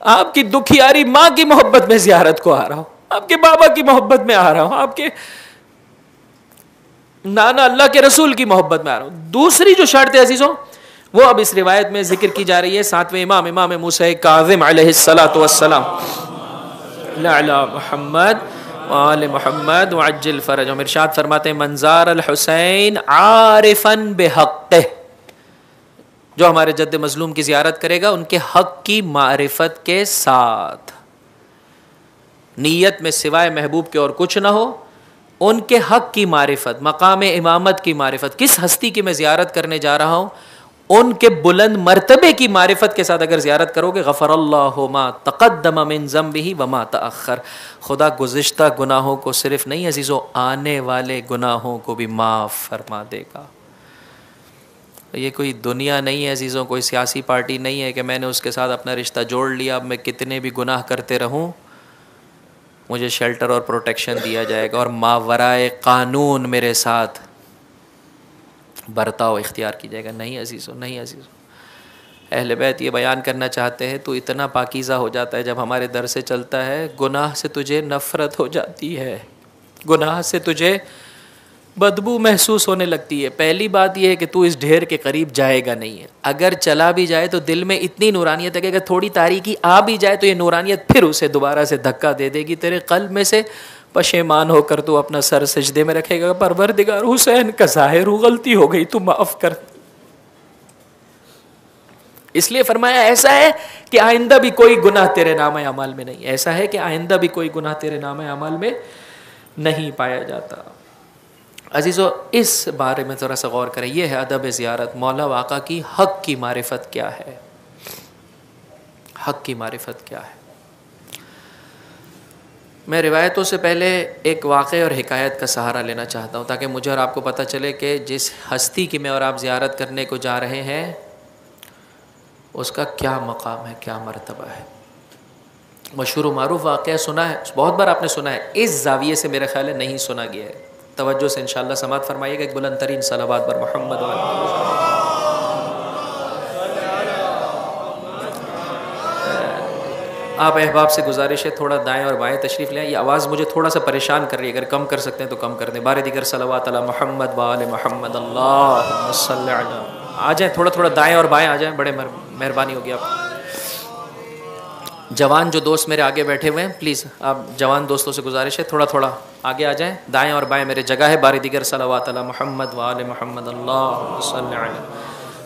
आपकी दुखियारी माँ की मोहब्बत में ज़ियारत को आ रहा हूं, आपके बाबा की मोहब्बत में आ रहा हूं, आपके नाना अल्लाह के रसूल की मोहब्बत में आ रहा हूं। दूसरी जो शर्त है अजीजों, वो अब इस रिवायत में जिक्र की जा रही है। 7वें इमाम, इमाम मूसा काज़िम अलैहिस्सलातु वस्सलाम, अला मुहम्मद व आले मुहम्मद व अज्जिल फरजहुम, इरशाद फरमाते हैं, मंजार अल हुसैन आरिफन बिहक़्क़िह, जो हमारे जद्द मजलूम की ज़ियारत करेगा उनके हक की मारिफत के साथ, नीयत में सिवाय महबूब के और कुछ ना हो, उनके हक की मारिफत, मकाम इमामत की मारिफत, किस हस्ती की मैं ज़ियारत करने जा रहा हूँ उनके बुलंद मर्तबे की मारिफत के साथ अगर ज़ियारत करोगे, गफ़रल्लाहु मा तक़द्दम मिन ज़म्बिही व मा तअख़्ख़र, खुदा गुज़िश्ता गुनाहों को सिर्फ नहीं अज़ीज़ों, आने वाले गुनाहों को भी माफ़ फरमा देगा। ये कोई दुनिया नहीं है अजीज़ों, कोई सियासी पार्टी नहीं है कि मैंने उसके साथ अपना रिश्ता जोड़ लिया, अब मैं कितने भी गुनाह करते रहूं मुझे शेल्टर और प्रोटेक्शन दिया जाएगा और मावराए कानून मेरे साथ बर्ताव इख्तियार की जाएगा। नहीं अजीज़ों, नहीं अजीज़ों। अहले बैत ये बयान करना चाहते हैं, तो इतना पाकीज़ा हो जाता है जब हमारे दर से चलता है, गुनाह से तुझे नफ़रत हो जाती है, गुनाह से तुझे बदबू महसूस होने लगती है। पहली बात यह है कि तू इस ढेर के करीब जाएगा नहीं है, अगर चला भी जाए तो दिल में इतनी नूरानियत है कि अगर थोड़ी तारीकी आ भी जाए तो ये नूरानियत फिर उसे दोबारा से धक्का दे देगी, तेरे क़ल्ब में से पशेमान होकर तू अपना सर सजदे में रखेगा, परवरदिगार हुसैन का ज़ाहिर हूँ, गलती हो गई, तू माफ़ कर। इसलिए फरमाया ऐसा है कि आइंदा भी कोई गुनाह तेरे नामे अमाल में नहीं, ऐसा है कि आइंदा भी कोई गुनाह तेरे नामे अमाल में नहीं पाया जाता। अजीज़ों, इस बारे में ज़रा सा गौर करें, यह है अदब ज़ियारत। मौला वाक़ा की हक़ की मारिफत क्या है, हक़ की मारिफत क्या है। मैं रिवायतों से पहले एक वाक़े और हिकायत का सहारा लेना चाहता हूँ ताकि मुझे और आपको पता चले कि जिस हस्ती की मैं और आप ज़ियारत करने को जा रहे हैं उसका क्या मकाम है, क्या मर्तबा है। मशहूर मारूफ वाक़या सुना है, बहुत बार आपने सुना है, इस ज़ाविये से मेरा ख्याल है नहीं सुना गया है। तवज्जो से इंशाअल्लाह समात फरमाइएगा। एक बुलंद तरीन सलावत पर मोहम्मद आप अहबाब से गुजारिश है थोड़ा दाएं और बाएं तशरीफ़ लें, ये आवाज़ मुझे थोड़ा सा परेशान कर रही है, अगर कम कर सकते हैं तो कम कर दें। बारे दीगर सलावत अला मोहम्मद व आले मोहम्मद, अल्लाहुम्मा सल्लि अला। आ जाएँ, थोड़ा थोड़ा दाएं और बाएं आ जाएँ, बड़े मेहरबानी होगी आप। जवान जो दोस्त मेरे आगे बैठे हुए हैं, प्लीज़ आप जवान दोस्तों से गुजारिश है थोड़ा थोड़ा आगे आ जाएं, दाएं और बाएं मेरे जगह है। बारी दीगर सलावत अला मोहम्मद व आले मोहम्मद, अल्लाहुम्मा सल्लि अला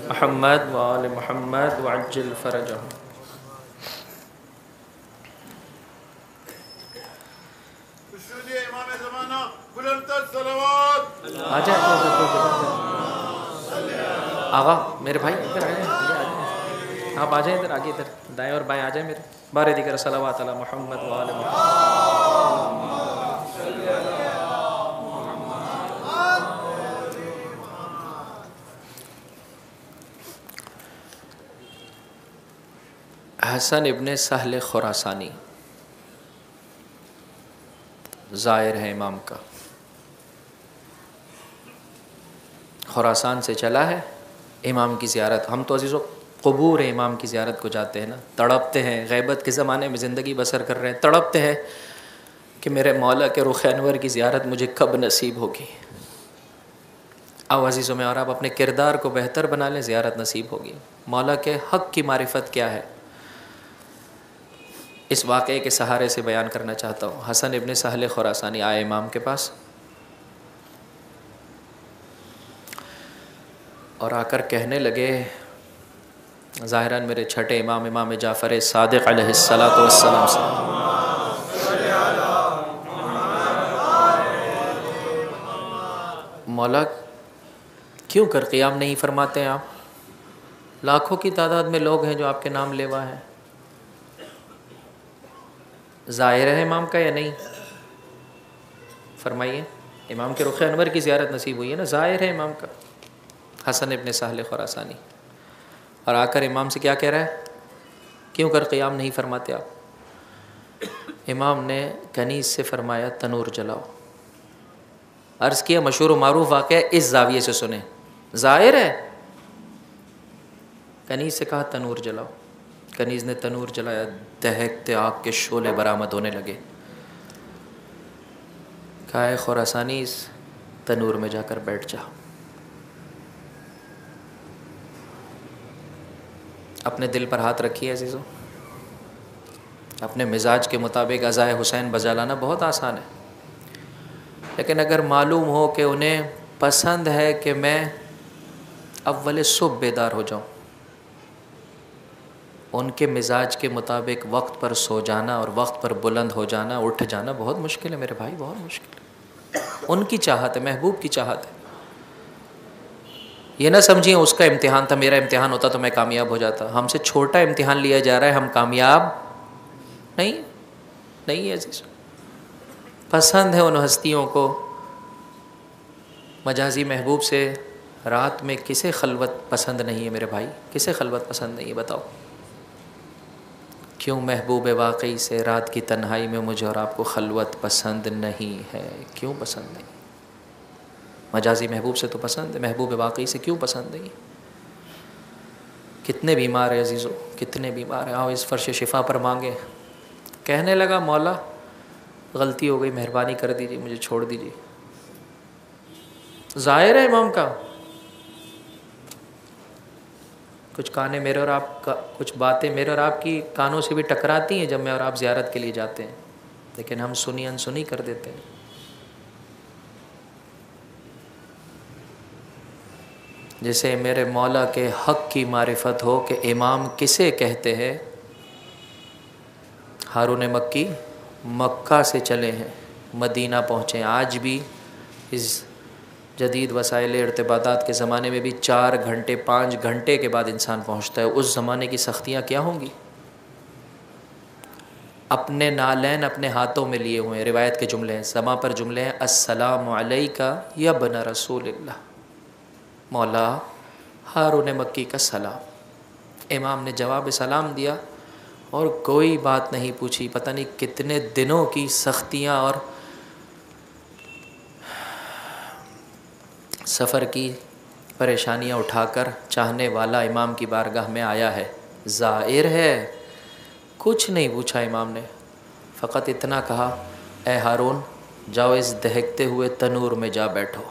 मोहम्मद व आले मोहम्मद व अज्जिल फरजहुम। आ जाए आगा मेरे भाई, इधर आ जाए, आप आ जाएं इधर, आगे इधर दाएं और बाएं आ जाएं मेरे। बारे दीगर सलावत अला मोहम्मद व आले मोहम्मद। हसन इब्ने सहल खुरासानी ज़ाहिर है इमाम का, खुरासान से चला है इमाम की ज़ियारत। हम तो अजीज़ों क़ुबूर इमाम की ज़ियारत को जाते हैं ना, तड़पते हैं, ग़ैबत के ज़माने में ज़िंदगी बसर कर रहे हैं, तड़पते हैं कि मेरे मौला के रुख़ अनवर की ज़ियारत मुझे कब नसीब होगी। आओ अज़ीज़ों में, और आप अपने किरदार को बेहतर बना लें, ज़ियारत नसीब होगी। मौला के हक़ की मारिफत क्या है, इस वाक़े के सहारे से बयान करना चाहता हूँ। हसन इब्न सहल खुरासानी आए इमाम के पास और आकर कहने लगे, ज़ाहिरन मेरे छठे इमाम, इमाम जाफ़र सादिक़ अलैहिस्सलातु वस्सलाम से, मौला क्यों कर क़ियाम नहीं फरमाते हैं आप? लाखों की तादाद में लोग हैं जो आपके नाम लेवा हैं। ज़ाहिर है इमाम का या नहीं? फरमाइए। इमाम के रुख़ अनवर की ज़ियारत नसीब हुई है ना, ज़ाहिर है इमाम का। हसन इब्न सहल खुरासानी और आकर इमाम से क्या कह रहा है, क्यों कर क़ियाम नहीं फरमाते आप? इमाम ने कनीज़ से फरमाया तनूर जलाओ। अर्ज़ किया मशहूर व मारूफ वाक़या इस ज़ाविये से सुने, ज़ाहिर है। कनीज़ से कहा तनूर जलाओ। कनीज़ ने तनूर जलाया, दहकते आग के शोले बरामद होने लगे। कहा है खुरासानी, इस तनूर में जाकर बैठ जा। अपने दिल पर हाथ रखिए अजीज़ों। अपने मिजाज के मुताबिक अज़ाए हुसैन बजा लाना बहुत आसान है, लेकिन अगर मालूम हो कि उन्हें पसंद है कि मैं अव्वल सुबह बेदार हो जाऊं, उनके मिजाज के मुताबिक वक्त पर सो जाना और वक्त पर बुलंद हो जाना, उठ जाना बहुत मुश्किल है मेरे भाई, बहुत मुश्किल है। उनकी चाहत है, महबूब की चाहत है। ये ना समझिए उसका इम्तिहान था, मेरा इम्तिहान होता तो मैं कामयाब हो जाता। हमसे छोटा इम्तिहान लिया जा रहा है, हम कामयाब नहीं है अजीज़। पसंद है उन हस्तियों को। मजाजी महबूब से रात में किसे खलवत पसंद नहीं है मेरे भाई, किसे खलवत पसंद नहीं है बताओ? क्यों महबूब वाकई से रात की तन्हाई में मुझे और आपको खलवत पसंद नहीं है? क्यों पसंद नहीं? मजाजी महबूब से तो पसंद है, महबूब वाकई से क्यों पसंद नहीं? कितने बीमार है अजीज़ों, कितने बीमार हैं। आओ इस फ़र्श शिफा पर मांगे। कहने लगा मौला गलती हो गई, मेहरबानी कर दीजिए, मुझे छोड़ दीजिए। ज़ाहिर है इमाम का कुछ काने मेरे और आपका, कुछ बातें मेरे और आपकी कानों से भी टकराती हैं जब मैं और आप ज़ियारत के लिए जाते हैं, लेकिन हम सुनी अनसुनी कर देते हैं। जैसे मेरे मौला के हक़ की मारिफत हो कि इमाम किसे कहते हैं। हारून मक्की मक्का से चले हैं, मदीना पहुँचे। आज भी इस जदीद वसाइल इर्तिबातात के ज़माने में भी 4 घंटे 5 घंटे के बाद इंसान पहुँचता है। उस ज़माने की सख्तियाँ क्या होंगी? अपने नालैन अपने हाथों में लिए हुए हैं। रिवायत के जुमले हैं, समा पर जुमले हैं, अस्सलामु अलैका या बना रसूलिल्लाह। मौला हारून मक्की का सलाम। इमाम ने जवाब सलाम दिया और कोई बात नहीं पूछी। पता नहीं कितने दिनों की सख्तियाँ और सफ़र की परेशानियाँ उठाकर चाहने वाला इमाम की बारगाह में आया है। ज़ाहिर है कुछ नहीं पूछा इमाम ने, फ़कत इतना कहा, ए हारून जाओ इस दहकते हुए तनूर में जा बैठो।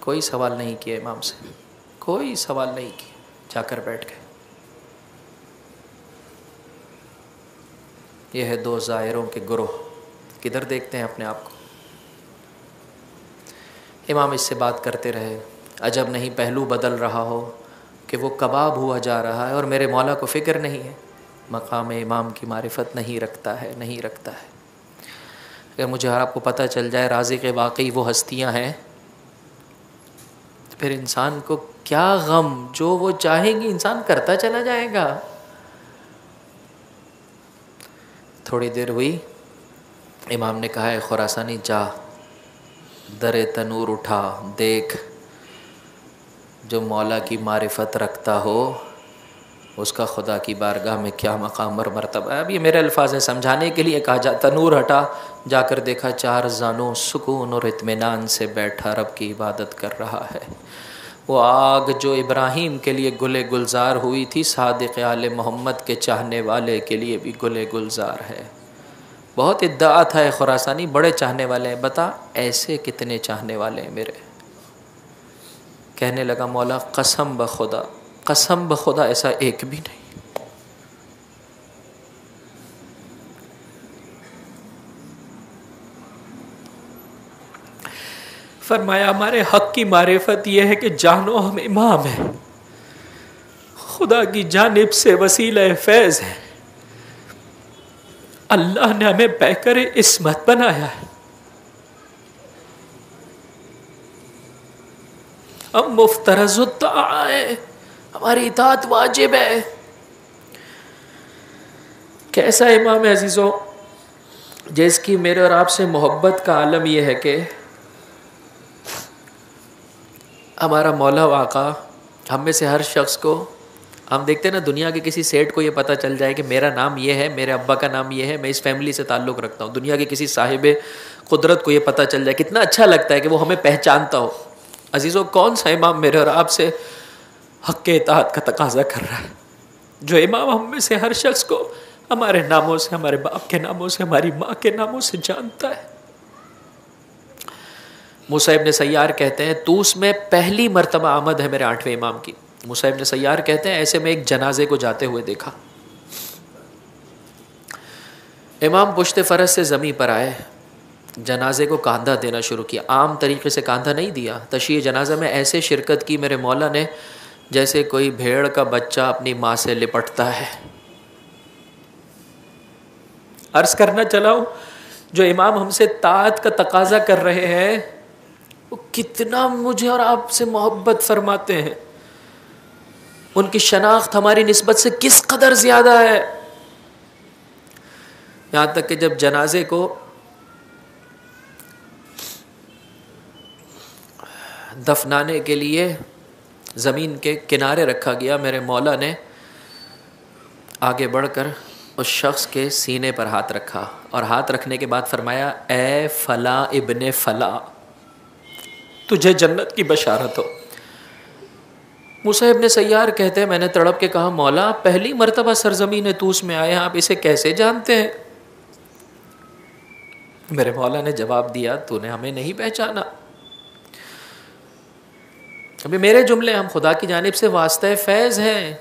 कोई सवाल नहीं किया इमाम से, कोई सवाल नहीं किया, जाकर बैठ गए। यह है 2 ज़ाहिरों के गुरोह। किधर देखते हैं अपने आप को? इमाम इससे बात करते रहे। अजब नहीं पहलू बदल रहा हो कि वो कबाब हुआ जा रहा है और मेरे मौला को फ़िक्र नहीं है, मकाम इमाम की मारिफत नहीं रखता है, नहीं रखता है। अगर मुझे और आपको पता चल जाए राज़िक़ वाकई वो हस्तियाँ हैं, तो फिर इंसान को क्या गम, जो वो चाहेंगी इंसान करता चला जाएगा। थोड़ी देर हुई, इमाम ने कहा है खुरासानी जा दरे तनूर उठा, देख जो मौला की मारिफत रखता हो उसका खुदा की बारगाह में क्या मकाम और मर्तबा है। अब ये मेरे अल्फाज हैं, समझाने के लिए कहा जा। तनूर हटा, जाकर देखा 4 जानों सुकून और इत्मीनान से बैठा रब की इबादत कर रहा है। वो आग जो इब्राहीम के लिए गुले गुलजार हुई थी, सादिक़ आले मोहम्मद के चाहने वाले के लिए भी गुले गुलजार है। बहुत इद्दा था खुरासानी, बड़े चाहने वाले हैं, बता ऐसे कितने चाहने वाले हैं मेरे। कहने लगा मौला कसम ब खुदा ऐसा एक भी नहीं। फरमाया हमारे हक की मारिफत यह है कि जानो हम इमाम हैं, खुदा की जानिब से वसीला फैज़ है, अल्लाह ने हमें पैकर इस्मत बनाया है, हम मुफ्तरज़ुत्ता है, हमारी इताअत वाजिब है। कैसा इमाम है अजीज़ों, जिसकी मेरे और आपसे मोहब्बत का आलम यह है कि हमारा मौला व आका हम में से हर शख्स को, हम देखते हैं ना दुनिया के किसी सेठ को ये पता चल जाए कि मेरा नाम ये है, मेरे अब्बा का नाम ये है, मैं इस फैमिली से ताल्लुक़ रखता हूँ। दुनिया के किसी साहिब कुदरत को ये पता चल जाए, कितना अच्छा लगता है कि वो हमें पहचानता हो। अजीज़ों कौन सा इमाम मेरे और आपसे हक़ के इताअत का तकाज़ा कर रहा है? जो इमाम हम में से हर शख्स को हमारे नामों से, हमारे बाप के नामों से, हमारी माँ के नामों से जानता है। मूसा इब्न सय्यार कहते हैं तूस में पहली मर्तबा आमद है मेरे 8वें इमाम की। मूसा इब्न सय्यार कहते हैं ऐसे में एक जनाजे को जाते हुए देखा, इमाम पुश्ते फ़रस से ज़मीन पर आए, जनाजे को कांधा देना शुरू किया। आम तरीके से कांधा नहीं दिया, तशय्ये जनाजा में ऐसे शिरकत की मेरे मौला ने जैसे कोई भेड़ का बच्चा अपनी माँ से लिपटता है। अर्ज़ करना चलाऊं, जो इमाम हमसे ताअत का तकाज़ा कर रहे हैं वो कितना मुझे और आपसे मोहब्बत फरमाते हैं, उनकी शनाख्त हमारी निस्बत से किस कदर ज़्यादा है। यहाँ तक कि जब जनाजे को दफनाने के लिए ज़मीन के किनारे रखा गया, मेरे मौला ने आगे बढ़कर उस शख्स के सीने पर हाथ रखा और हाथ रखने के बाद फरमाया ए फला इब्ने फला, तुझे जन्नत की बशारत हो। मूसा इब्न सय्यार कहते हैं मैंने तड़प के कहा मौला पहली मर्तबा सरजमीन तूस में आए, आप इसे कैसे जानते हैं? मेरे मौला ने जवाब दिया तूने हमें नहीं पहचाना। अभी मेरे जुमले हम खुदा की जानिब से वास्ता फैज़ हैं,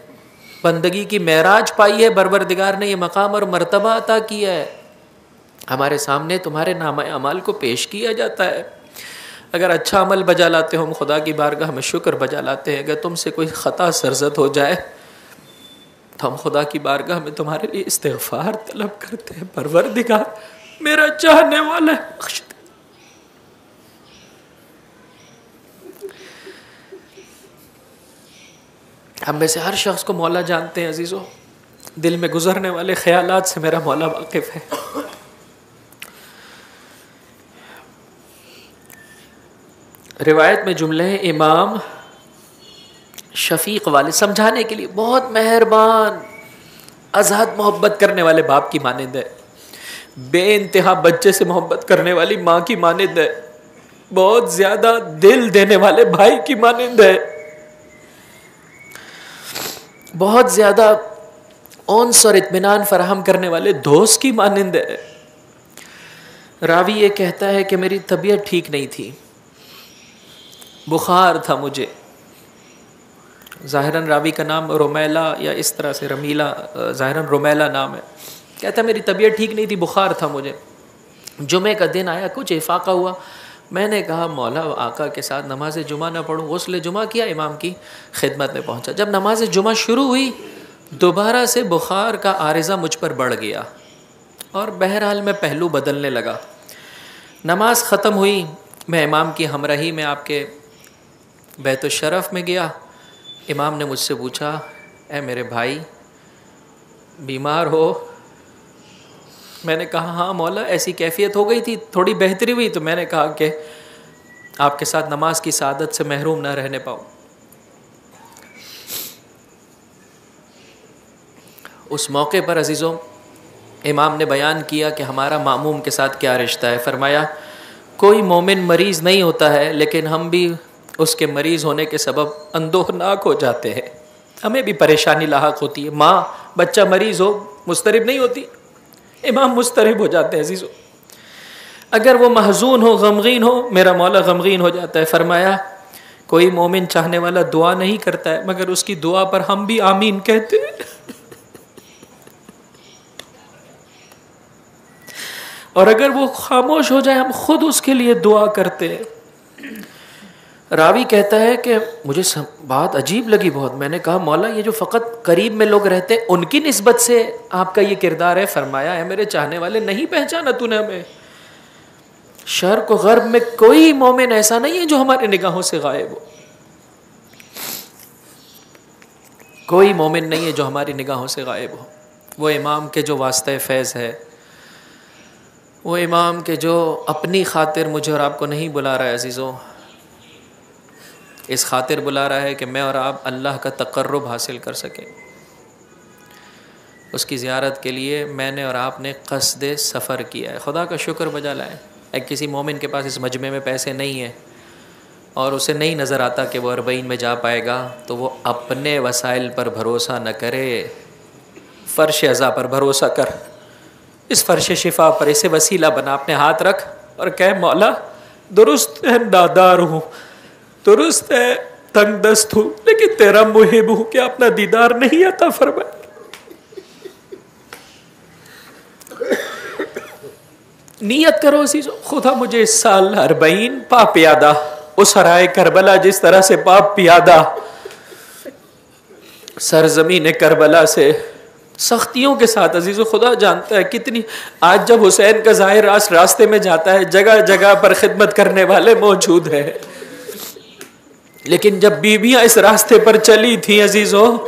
बंदगी की महराज पाई है, परवरदिगार ने ये मकाम और मर्तबा अता किया है, हमारे सामने तुम्हारे नामा अमाल को पेश किया जाता है। अगर अच्छा अमल बजा लाते हो हम खुदा की बारगाह में शुक्र बजा लाते हैं, अगर तुमसे कोई ख़ता सरजद हो जाए तो हम खुदा की बारगाह में तुम्हारे लिए इस्तिग़फ़ार तलब करते हैं, परवरदिगार मेरा चाहने वाला है बख्श दे। हम में से हर शख्स को मौला जानते हैं अजीज़ों, दिल में गुजरने वाले ख्यालात से मेरा मौला वाकिफ़ है। रिवायत में जुमले हैं इमाम शफीक वाले, समझाने के लिए बहुत मेहरबान, आज़ाद मोहब्बत करने वाले बाप की मानिंद है, बेइंतहा बच्चे से मोहब्बत करने वाली माँ की मानिंद है, बहुत ज़्यादा दिल देने वाले भाई की मानिंद है, बहुत ज़्यादा उन्स और इत्मीनान फराहम करने वाले दोस्त की मानिंद है। रावी ये कहता है कि मेरी तबीयत ठीक नहीं थी, बुखार था मुझे, ज़ाहिरन रावी का नाम रुमैला या इस तरह से रमीला, ज़ाहिरन रुमैला नाम है। कहता मेरी तबीयत ठीक नहीं थी, बुखार था मुझे। जुमे का दिन आया, कुछ इफाक़ा हुआ, मैंने कहा मौला आका के साथ नमाज जुमा ना पढ़ूँ, गुस्ल जुमा किया, इमाम की खिदमत में पहुँचा। जब नमाज जुमा शुरू हुई दोबारा से बुखार का आरिज़ा मुझ पर बढ़ गया और बहरहाल मैं पहलू बदलने लगा। नमाज ख़त्म हुई, मैं इमाम की हमराही में आपके बैतुल शरफ में गया। इमाम ने मुझसे पूछा ए मेरे भाई बीमार हो? मैंने कहा हाँ मौला ऐसी कैफियत हो गई थी, थोड़ी बेहतरी हुई तो मैंने कहा कि आपके साथ नमाज की सादत से महरूम ना रहने पाऊँ। उस मौके पर अजीज़ों इमाम ने बयान किया कि हमारा मामूम के साथ क्या रिश्ता है। फरमाया कोई मोमिन मरीज़ नहीं होता है लेकिन हम भी उसके मरीज़ होने के सबब अंदोहनाक हो जाते हैं, हमें भी परेशानी लाहक होती है। माँ बच्चा मरीज़ हो मुस्तरिब नहीं होती, इमाम मुस्तरब हो जाते हैं अजीजों। अगर वो महजून हो, गमगीन हो, मेरा मौला गमगीन हो जाता है। फरमाया कोई मोमिन चाहने वाला दुआ नहीं करता है, मगर उसकी दुआ पर हम भी आमीन कहते हैं। और अगर वो खामोश हो जाए, हम खुद उसके लिए दुआ करते हैं। रावी कहता है कि मुझे बात अजीब लगी बहुत। मैंने कहा मौला ये जो फ़कत करीब में लोग रहते हैं उनकी निस्बत से आपका ये किरदार है। फरमाया है मेरे चाहने वाले, नहीं पहचाना तूने हमें। शर्क़ व ग़र्ब में कोई मोमिन ऐसा नहीं है जो हमारी निगाहों से गायब हो। कोई मोमिन नहीं है जो हमारी निगाहों से गायब हो। वो इमाम के जो वास्ते फैज़ है, वो इमाम के जो अपनी खातिर मुझे और आपको नहीं बुला रहा है अजीज़ों, इस खातिर बुला रहा है कि मैं और आप अल्लाह का तक़र्रुब हासिल कर सकें। उसकी ज़ियारत के लिए मैंने और आपने क़स्द सफ़र किया है। खुदा का शुक्र बजा लाएँ। किसी मोमिन के पास इस मजमे में पैसे नहीं है और उसे नहीं नज़र आता कि वो अरबईन में जा पाएगा, तो वो अपने वसाइल पर भरोसा न करे, फ़र्श अज़ा पर भरोसा कर। इस फ़र्श शिफा पर इसे वसीला बना, अपने हाथ रख और कह मौला दुरुस्त है नादार हूँ, दुरुस्त है तंग दस्त हूँ, लेकिन तेरा मुहिब हूँ कि अपना दीदार नहीं आता फरमाए। नियत करो अज़ीज़ों, खुदा मुझे इस साल अरबईन पा पियादा, उस हराए करबला जिस तरह से पाप पियादा, सरजमीन करबला से सख्तियों के साथ। अजीज़ खुदा जानता है कितनी, आज जब हुसैन का ज़ाहिर रास्ते में जाता है, जगह जगह पर खिदमत करने वाले मौजूद हैं, लेकिन जब बीबियां इस रास्ते पर चली थी अजीज़ों,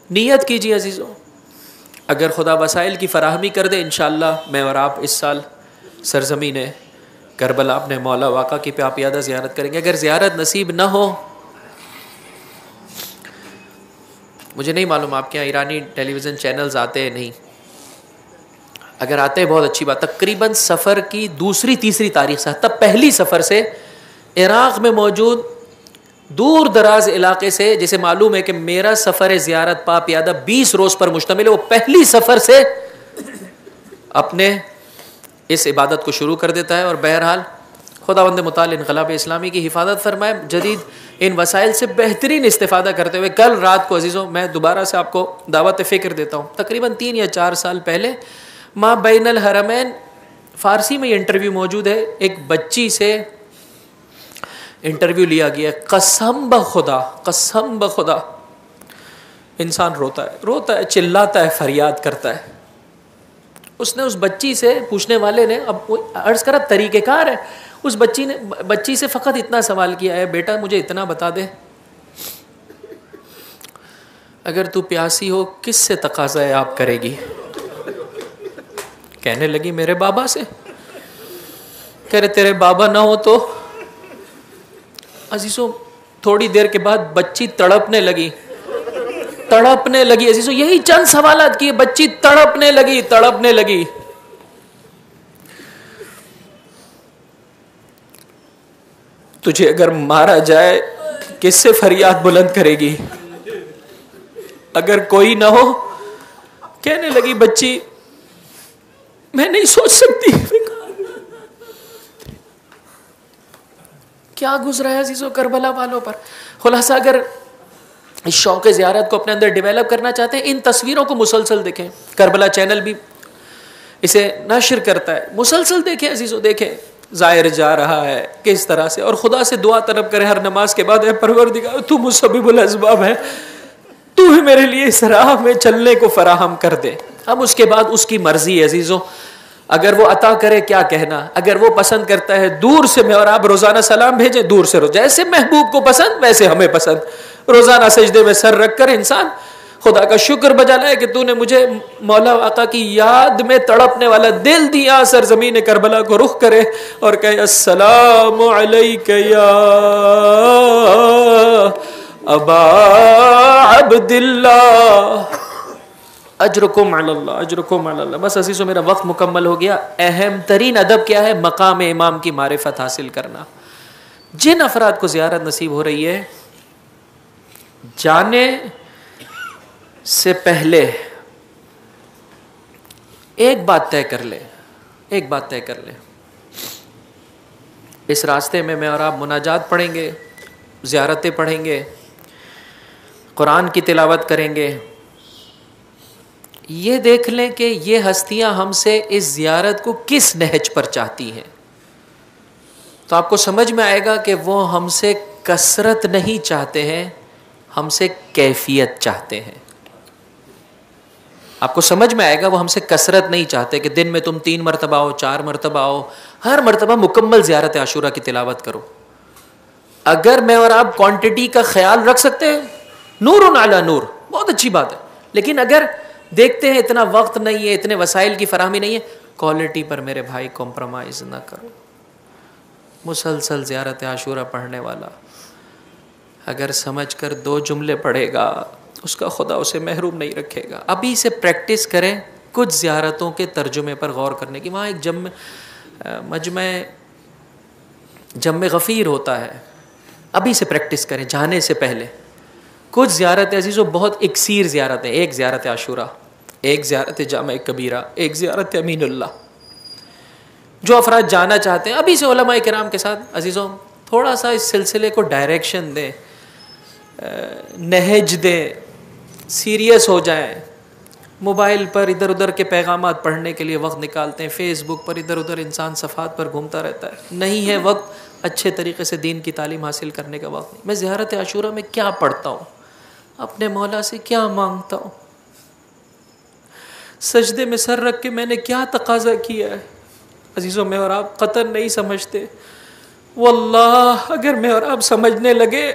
नियत कीजिए अजीज़ों, अगर खुदा वसाइल की फराहमी कर दे इंशाअल्लाह मैं और आप इस साल सरजमीन करबला अपने मौला वाक़ा की पापियादा ज़ियारत करेंगे। अगर ज़ियारत नसीब न हो, मुझे नहीं मालूम आपके यहाँ ईरानी टेलीविज़न चैनल्स आते हैं नहीं, अगर आते हैं बहुत अच्छी बात। तकरीबन सफ़र की दूसरी तीसरी तारीख से, तब पहली सफ़र से इराक़ में मौजूद दूर दराज इलाके से, जैसे मालूम है कि मेरा सफ़र ज़ियारत पापियादा 20 रोज़ पर मुश्तमिल है, वो पहली सफ़र से अपने इस इबादत को शुरू कर देता है। और बहरहाल खुदावंद मुताल इनक़लाब इस्लामी की हिफाजत फरमाए, जदीद इन वसाइल से बेहतरीन इस्तेफ़ादा करते हुए। कल रात को अजीज़ों मैं दोबारा से आपको दावत फ़िक्र देता हूँ, तकरीबन 3 या 4 साल पहले माँ बैनल हरमैन फ़ारसी में इंटरव्यू मौजूद है, एक बच्ची से इंटरव्यू लिया गया। कसम ब खुदा इंसान रोता है, चिल्लाता है, फरियाद करता है। उसने उस बच्ची से, पूछने वाले ने, अब वो अर्ज़ करा तरीक़ेकार है, उस बच्ची से फ़कत इतना सवाल किया है, बेटा मुझे इतना बता दे, अगर तू प्यासी हो किससे तकाज़ा है आप करेगी? कहने लगी मेरे बाबा से। कह रहे तेरे बाबा ना हो तो? अजीज़ों थोड़ी देर के बाद बच्ची तड़पने लगी अजीज़ों, यही चंद सवालात किए, बच्ची तड़पने लगी। तुझे अगर मारा जाए किससे फरियाद बुलंद करेगी? अगर कोई ना हो, कहने लगी बच्ची मैं नहीं सोच सकती। क्या गुजरा है अजीज़ों करबला वालों पर। खुलासा, अगर इस शौक़ ज़ियारत को अपने अंदर डेवलप करना चाहते हैं, इन तस्वीरों को मुसलसल देखें। करबला चैनल भी इसे नशर करता है, मुसलसल देखें अजीज़ों, देखें ज़ाहिर जा रहा है किस तरह से, और खुदा से दुआ तलब करे हर नमाज के बाद, परवरदिगार तू मुसब्बिबुल अस्बाब है, तू ही मेरे लिए इस राह में चलने को फराहम कर दे। अब उसके बाद उसकी मर्जी है अजीज़ों, अगर वो अता करे क्या कहना। अगर वो पसंद करता है दूर से मैं और आप रोज़ाना सलाम भेजें, दूर से जैसे महबूब को पसंद वैसे हमें पसंद, रोज़ाना सजदे में सर रख कर इंसान खुदा का शुक्र बजा लाए कि तूने मुझे मौला आका की याद में तड़पने वाला दिल दिया, सरजमीन करबला को रुख करे और कहे अस्सलामु अलैका या अबा अब्दिल्लाह अजरुकुम अल्लाह। बस अजीज़ों मेरा वक्त मुकम्मल हो गया। अहम तरीन अदब क्या है? मकाम इमाम की मारिफत हासिल करना। जिन अफराद को ज़ियारत नसीब हो रही है जाने से पहले एक बात तय कर ले, एक बात तय कर ले, इस रास्ते में मैं और आप मुनाजात पढ़ेंगे, ज़ियारतें पढ़ेंगे, कुरान की तिलावत करेंगे, ये देख लें कि ये हस्तियां हमसे इस ज़ियारत को किस नहज पर चाहती हैं। तो आपको समझ में आएगा कि वो हमसे कसरत नहीं चाहते हैं, हमसे कैफियत चाहते हैं। आपको समझ में आएगा वो हमसे कसरत नहीं चाहते कि दिन में तुम 3 मरतबा आओ, 4 मरतबा आओ, हर मरतबा मुकम्मल ज़ियारत आशूरा की तिलावत करो। अगर मैं और आप क्वांटिटी का ख्याल रख सकते हैं, नूरुन अला नूर, बहुत अच्छी बात है। लेकिन अगर देखते हैं इतना वक्त नहीं है, इतने वसाइल की फराहमी नहीं है, क्वालिटी पर मेरे भाई कॉम्प्रोमाइज़ ना करो। मुसलसल ज़ियारत आशूरा पढ़ने वाला अगर समझ कर 2 जुमले पढ़ेगा, उसका खुदा उसे महरूम नहीं रखेगा। अभी से प्रैक्टिस करें कुछ ज़ियारतों के तर्जुमे पर गौर करने की। वहाँ एक जम्मे गफ़ीर होता है, अभी से प्रैक्टिस करें जाने से पहले। कुछ ज़ियारत अज़ीज़ो बहुत इक्सीर ज़ियारत है, एक ज़ियारत आशूरा, एक ज़ियारत जामा कबीरा, एक ज़ियारत अमीनुल्लाह। जो अफराद जाना चाहते हैं अभी से उलमाए किराम के साथ अज़ीज़ों थोड़ा सा इस सिलसिले को डायरेक्शन दें, नहज दें, सीरियस हो जाएं। मोबाइल पर इधर उधर के पैगामात पढ़ने के लिए वक्त निकालते हैं, फेसबुक पर इधर उधर इंसान सफ़ात पर घूमता रहता है। नहीं है वक्त अच्छे तरीके से दीन की तालीम हासिल करने का वक्त नहीं। मैं ज़ियारत आशूरा में क्या पढ़ता हूँ, अपने मौला से क्या मांगता हूँ, सजदे में सर रख के मैंने क्या तकाजा किया है। अजीज़ों में और आप क़तन नहीं समझते। वल्लाह अगर मैं और आप समझने लगे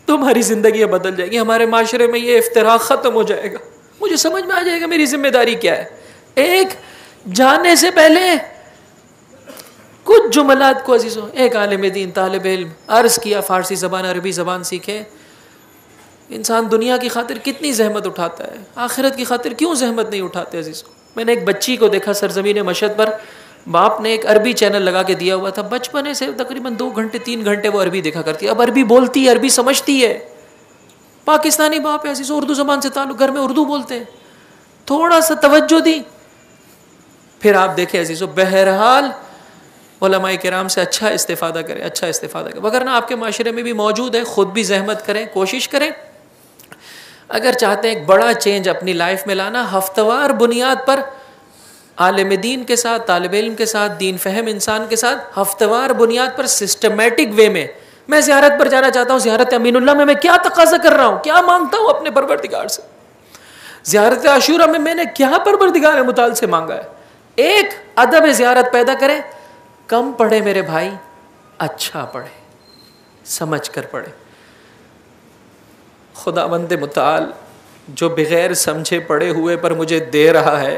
तो हमारी ज़िंदगी बदल जाएगी, हमारे माशरे में ये इफ्तिराक ख़त्म हो जाएगा। मुझे समझ में आ जाएगा मेरी ज़िम्मेदारी क्या है। एक जाने से पहले कुछ जुमलात को अजीज़ों, एक आलिम दीन तालिब इल्म अर्ज़ किया, फ़ारसी ज़बान अरबी ज़बान सीखे। इंसान दुनिया की खातिर कितनी जहमत उठाता है, आखिरत की खातिर क्यों जहमत नहीं उठाते अजीज़ों। मैंने एक बच्ची को देखा सरज़मीन मशहद पर, बाप ने एक अरबी चैनल लगा के दिया हुआ था, बचपने से तकरीबन 2 घंटे 3 घंटे वो अरबी देखा करती है। अब अरबी बोलती है, अरबी समझती है। पाकिस्तानी बाप है अजीज़ों, उर्दू ज़बान से ताल्लुक़, घर में उर्दू बोलते हैं। थोड़ा सा तवज्जो दी, फिर आप देखें अजीज़ों, बहरहाल उलमाए किराम से अच्छा इस्तिफ़ादा करें, अच्छा इस्तिफ़ादा करें। वगरना आपके माशरे में भी मौजूद है, ख़ुद भी जहमत करें, कोशिश करें। अगर चाहते हैं एक बड़ा चेंज अपनी लाइफ में लाना, हफ्तावार बुनियाद पर आलिम दीन के साथ, तालिब इल्म के साथ, दीन फहम इंसान के साथ हफ्तावार बुनियाद पर सिस्टमेटिक वे में मैं ज़ियारत पर जाना चाहता हूँ। ज़ियारत अमीनुल्लाह में मैं क्या तकाज़ा कर रहा हूँ, क्या मांगता हूँ अपने परवरदिगार से। ज़ियारत आशूरा में मैंने क्या परवरदिगार मुताल से मांगा है। एक अदब ज़ियारत पैदा करें। कम पढ़े मेरे भाई, अच्छा पढ़े, समझ कर पढ़े। खुदावंद मुताल जो बग़ैर समझे पढ़े हुए पर मुझे दे रहा है,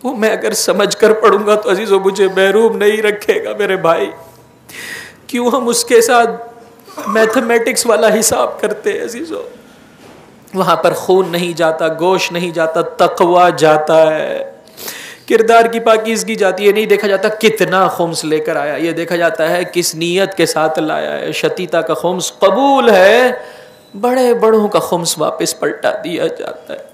वो मैं अगर समझ कर पढ़ूंगा तो अजीज़ों मुझे महरूम नहीं रखेगा मेरे भाई। क्यों हम उसके साथ मैथमेटिक्स वाला हिसाब करते हैं अजीज़ों। वहाँ पर खून नहीं जाता, गोश्त नहीं जाता, तक़वा जाता है, किरदार की पाकीज़गी जाती है। नहीं देखा जाता कितना खुम्स लेकर आया, ये देखा जाता है किस नीयत के साथ लाया है। शतीता का खुम्स कबूल है, बड़े बड़ों का खुम्स वापस पलटा दिया जाता है।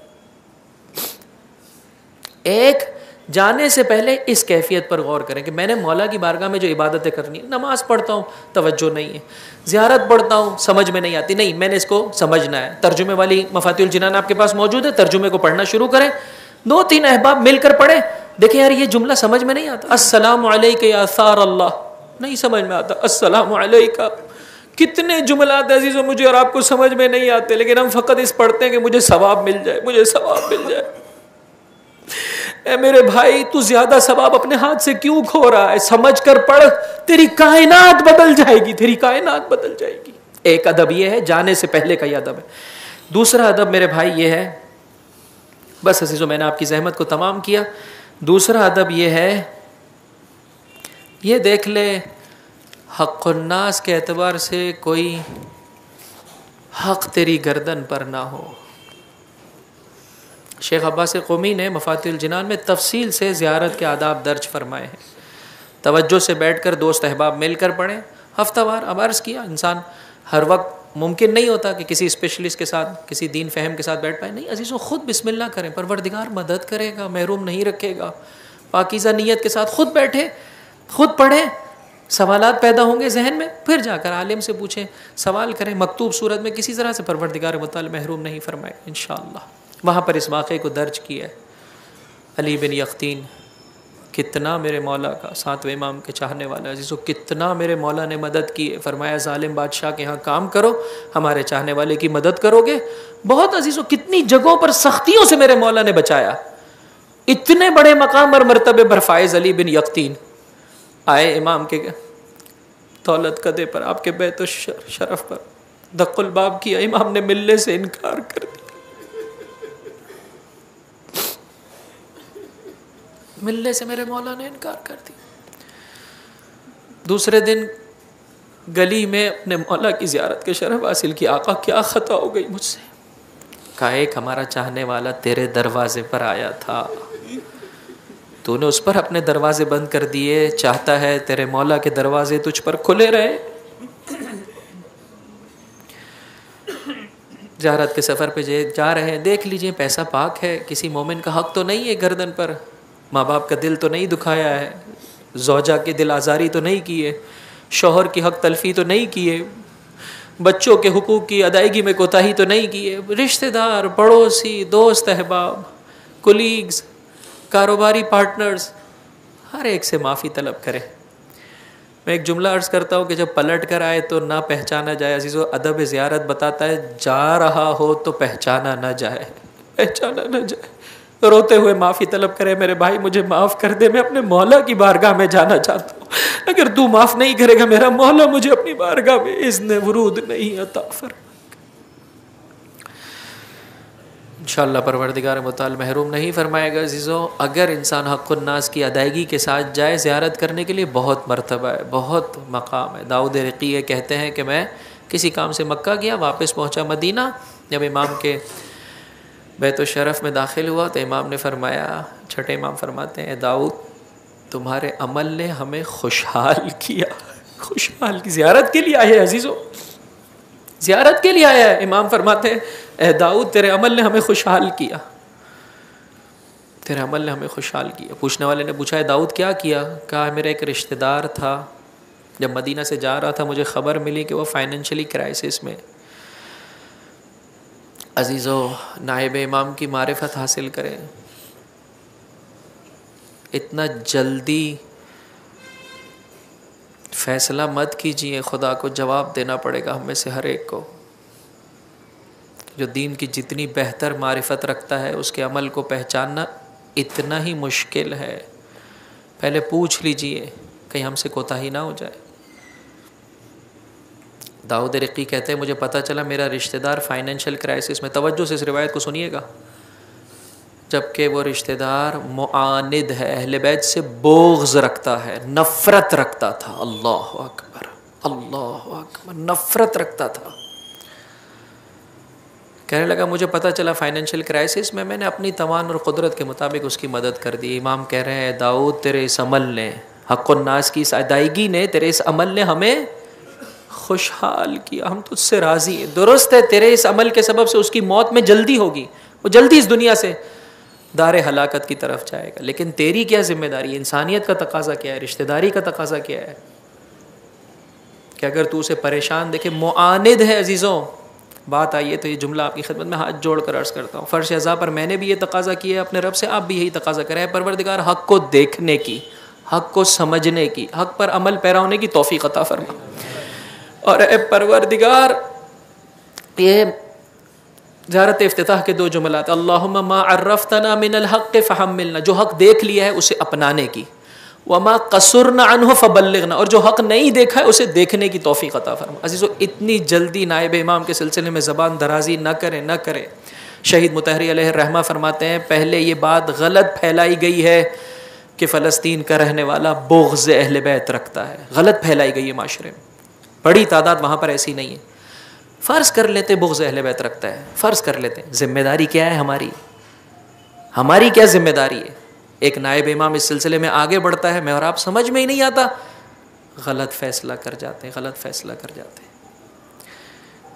एक जाने से पहले इस कैफियत पर गौर करें कि मैंने मौला की बारगाह में जो इबादतें करनी है, नमाज पढ़ता हूँ तवज्जो नहीं है, ज़ियारत पढ़ता हूँ समझ में नहीं आती, नहीं मैंने इसको समझना है। तर्जुमे वाली मफातिहुल जिनान आपके पास मौजूद है, तर्जुमे को पढ़ना शुरू करें, 2-3 अहबाब मिलकर पढ़े। देखें यार ये जुमला समझ में नहीं आता, अस्सलामु अलैका या सार अल्लाह, नहीं समझ में आता। अस्सलामु अलैका, कितने जुमलात अजीज़ों मुझे और आपको समझ में नहीं आते, लेकिन हम फ़कत इस पढ़ते हैं कि मुझे सवाब मिल जाए, मुझे सवाब मिल जाए। ए मेरे भाई, तू ज्यादा सवाब अपने हाथ से क्यों खो रहा है? समझ कर पढ़, तेरी कायनात बदल जाएगी, तेरी कायनात बदल जाएगी। एक अदब ये है, जाने से पहले का ये अदब है। दूसरा अदब मेरे भाई ये है, बस अजीज़ों मैंने आपकी ज़हमत को तमाम किया। दूसरा अदब ये है, ये देख ले हक़्क़ुन्नास के एतबार से कोई हक़ तेरी गर्दन पर ना हो। शेख अब्बास क़ौमी ने मफातिहुल जिनान में तफसील से ज़ियारत के आदाब दर्ज फरमाए हैं। तवज्जो से बैठ कर दोस्त अहबाब मिल कर पढ़ें हफ्तावार। अब अर्ज़ किया, इंसान हर वक्त मुमकिन नहीं होता कि किसी स्पेशलिस्ट के साथ, किसी दीन फहम के साथ बैठ पाए। नहीं अजीज़ों, ख़ुद बिस्मिल्लाह करें, परवरदिगार मदद करेगा, महरूम नहीं रखेगा। पाकीज़ा नीयत के साथ ख़ुद बैठे, ख़ुद पढ़ें, सवालात पैदा होंगे जहन में, फिर जाकर आलिम से पूछें, सवाल करें। मकतूब सूरत में किसी तरह से परवरदिगार मुताल महरूम नहीं फरमाए इंशाअल्लाह। वहाँ पर इस वाक़े को दर्ज किया है। अली बिन यख्तीन, कितना मेरे मौला का 7वें इमाम के चाहने वाला अजीज़ों, कितना मेरे मौला ने मदद की है। फरमाया जालिम बादशाह के यहाँ काम करो, हमारे चाहने वाले की मदद करोगे। बहुत अजीज़ों, कितनी जगहों पर सख्तियों से मेरे मौला ने बचाया। इतने बड़े मकाम और मरतबे पर फायज़ अली बिन यख्तीन आए इमाम के दौलत कदे पर, आपके बैत शरफ पर दक्कुल बाब किया, इमाम ने मिलने से इनकार कर दिया। मिलने से मेरे मौला ने इनकार कर दिया। दूसरे दिन गली में अपने मौला की ज़ियारत के शरफ हासिल की। आका क्या ख़ता हो गई मुझसे? कहा एक हमारा चाहने वाला तेरे दरवाजे पर आया था, तूने उस पर अपने दरवाजे बंद कर दिए, चाहता है तेरे मौला के दरवाजे तुझ पर खुले रहे। ज़ियारत के सफ़र पे जा रहे हैं, देख लीजिए पैसा पाक है, किसी मोमिन का हक़ तो नहीं है गर्दन पर, माँ बाप का दिल तो नहीं दुखाया है, ज़ौजा की दिल आज़ारी तो नहीं की है, शौहर की हक़ तलफ़ी तो नहीं की है, बच्चों के हुकूक की अदायगी में कोताही तो नहीं की है। रिश्तेदार, पड़ोसी, दोस्त अहबाब, कुलीग्स, कारोबारी पार्टनर्स, हर एक से माफ़ी तलब करें। मैं एक जुमला अर्ज़ करता हूँ कि जब पलट कर आए तो ना पहचाना जाए। अजीज़ों, अदब ज़ियारत बताता है जा रहा हो तो पहचाना ना जाए, पहचाना ना जाए। रोते हुए माफ़ी तलब करे, मेरे भाई मुझे माफ़ कर दे, मैं अपने मौला की बारगाह में जाना चाहता हूँ, अगर तू माफ़ नहीं करेगा मेरा मौला मुझे अपनी बारगाह में इज़्न वरूद नहीं अता फरमा। इंशाअल्लाह परवरदिगार मुताल महरूम नहीं फरमाएगा। अज़ीज़ों, अगर इंसान हक़्क़ुन नास की अदायगी के साथ जाए ज़ियारत करने के लिए, बहुत मरतबा है, बहुत मकाम है। दाऊद रिक़ी कहते हैं कि मैं किसी काम से मक्का गया, वापस पहुँचा मदीना, जब इमाम के बैत शरफ़ में दाखिल हुआ तो इमाम ने फरमाया, छठे इमाम फरमाते हैं, दाऊद तुम्हारे अमल ने हमें खुशहाल किया। खुशहाल की ज़ियारत के लिए आए अजीज़ों, ज़ियारत के लिए आया है। इमाम फरमाते हैं, ए दाऊद तेरे अमल ने हमें खुशहाल किया, तेरे अमल ने हमें खुशहाल किया। पूछने वाले ने पूछा है दाऊद क्या किया? कहा मेरा एक रिश्तेदार था, जब मदीना से जा रहा था मुझे ख़बर मिली कि वो फाइनेंशियली क्राइसिस में। अजीज़ों, नायब इमाम की मारिफत हासिल करें। इतना जल्दी फ़ैसला मत कीजिए, खुदा को जवाब देना पड़ेगा हम में से हर एक को। जो दीन की जितनी बेहतर मारिफत रखता है उसके अमल को पहचानना इतना ही मुश्किल है। पहले पूछ लीजिए कहीं हमसे कोताही ना हो जाए। दाऊद रिक़ी कहते हैं, मुझे पता चला मेरा रिश्तेदार फाइनेंशियल क्राइसिस में, तवज्जो से इस रिवायत को सुनिएगा, जबकि वो रिश्तेदार मुआनिद है, अहले बैत से बोग़्ज़ रखता है, नफ़रत रखता था। अल्लाह अकबर, अल्लाह अकबर, नफ़रत रखता था। कहने लगा मुझे पता चला फाइनेंशियल क्राइसिस में, मैंने अपनी तवान और क़ुदरत के मुताबिक उसकी मदद कर दी। इमाम कह रहे हैं दाऊद तेरे इस अमल ने, हक़्क़ुन नास की इस अदायगी ने, तेरे इस अमल ने हमें खुशहाल किया, हम तुझसे राज़ी हैं। दुरुस्त है तेरे इस अमल के सबब से उसकी मौत में जल्दी होगी, वो जल्दी इस दुनिया से दारे हलाकत की तरफ जाएगा, लेकिन तेरी क्या ज़िम्मेदारी? इंसानियत का तकाज़ा क्या है, रिश्तेदारी का तकाज़ा क्या है कि अगर तू उसे परेशान देखे, मुआनिद है। अजीज़ों, बात आई है तो ये जुमला आपकी खिदमत में हाथ जोड़ कर अर्ज़ करता हूँ। फ़र्श अज़ा पर मैंने भी ये तकाज़ा किया है अपने रब से, आप भी यही तकाज़ा करें, परवरदिगार हक़ को देखने की, हक़ को समझने की, हक़ पर अमल पैरा होने की तौफ़ीक़ अता फरमा। और ए परवरदिगार, ये ज़ियारत इफ्तिताह के दो जुमलात, अल्लाहुम्मा मा अर्रफ़तना मिनल हक़्क़ फ़हम्मिलना, जो हक़ देख लिया है उसे अपनाने की, वमा क़सुरना अन्हु फ़बल्लिग़ना, और जो हक़ नहीं देखा है उसे देखने की तौफ़ीक़ अता फरमा। अज़ीज़ों, इतनी जल्दी नायब इमाम के सिलसिले में ज़बान दराज़ी न करें, न करें। शहीद मुतहरी अलैहि रहमा फरमाते हैं, पहले ये बात गलत फैलाई गई है कि फ़लस्तीन का रहने वाला बुग़्ज़ अहले बैत रखता है, गलत फैलाई गई है माशरे में, बड़ी तादाद वहाँ पर ऐसी नहीं है। फ़र्ज़ कर लेते बुग़्ज़ अहले बैत रखता है, फ़र्ज़ कर लेते हैं, ज़िम्मेदारी क्या है हमारी? हमारी क्या ज़िम्मेदारी है? एक नायब इमाम इस सिलसिले में आगे बढ़ता है, मैं और आप समझ में ही नहीं आता, गलत फ़ैसला कर जाते हैं, गलत फ़ैसला कर जाते हैं।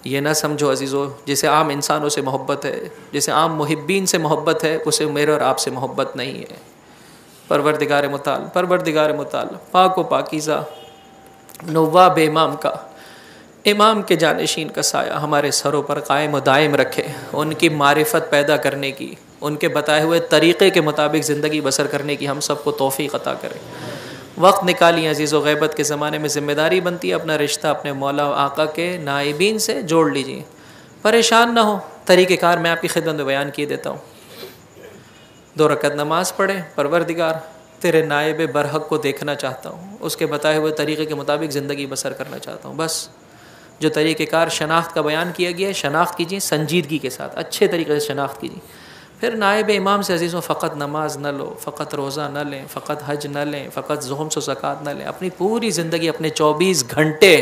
ये ना समझो अजीज़ों जैसे आम इंसानों से मोहब्बत है, जैसे आम मुहिब्बीन से मोहब्बत है, उसे मेरे और आपसे मोहब्बत नहीं है। परवरदिगार मुताल पाक व पाकीज़ा नवाब इमाम का, इमाम के जानशीन का साया हमारे सरों पर कायम व दायम रखे, उनकी मारिफत पैदा करने की, उनके बताए हुए तरीक़े के मुताबिक ज़िंदगी बसर करने की हम सबको तौफ़ीक़ अता करें। वक्त निकालिए अजीज़ व ग़ैबत के ज़माने में ज़िम्मेदारी बनती है, अपना रिश्ता अपने मौला आका के नाइबीन से जोड़ लीजिए। परेशान ना हो, तरीक़ेकार मैं आपकी खिदमत में बयान किए देता हूँ। 2 रकत नमाज़ पढ़ें, परवरदिगार तेरे नायब बरहक को देखना चाहता हूँ, उसके बताए हुए तरीक़े के मुताबिक ज़िंदगी बसर करना चाहता हूँ। बस जो तरीक़ेकार शनाख्त का बयान किया गया है, शनाख्त कीजिए संजीदगी के साथ, अच्छे तरीके से शनाख्त कीजिए। फिर नायब इमाम से अजीज़ों फ़कत नमाज न लो, फ़कत रोज़ा न लें, फ़कत हज न लें, फ़कत ज़ुहम्स व ज़कात न लें, अपनी पूरी ज़िंदगी अपने 24 घंटे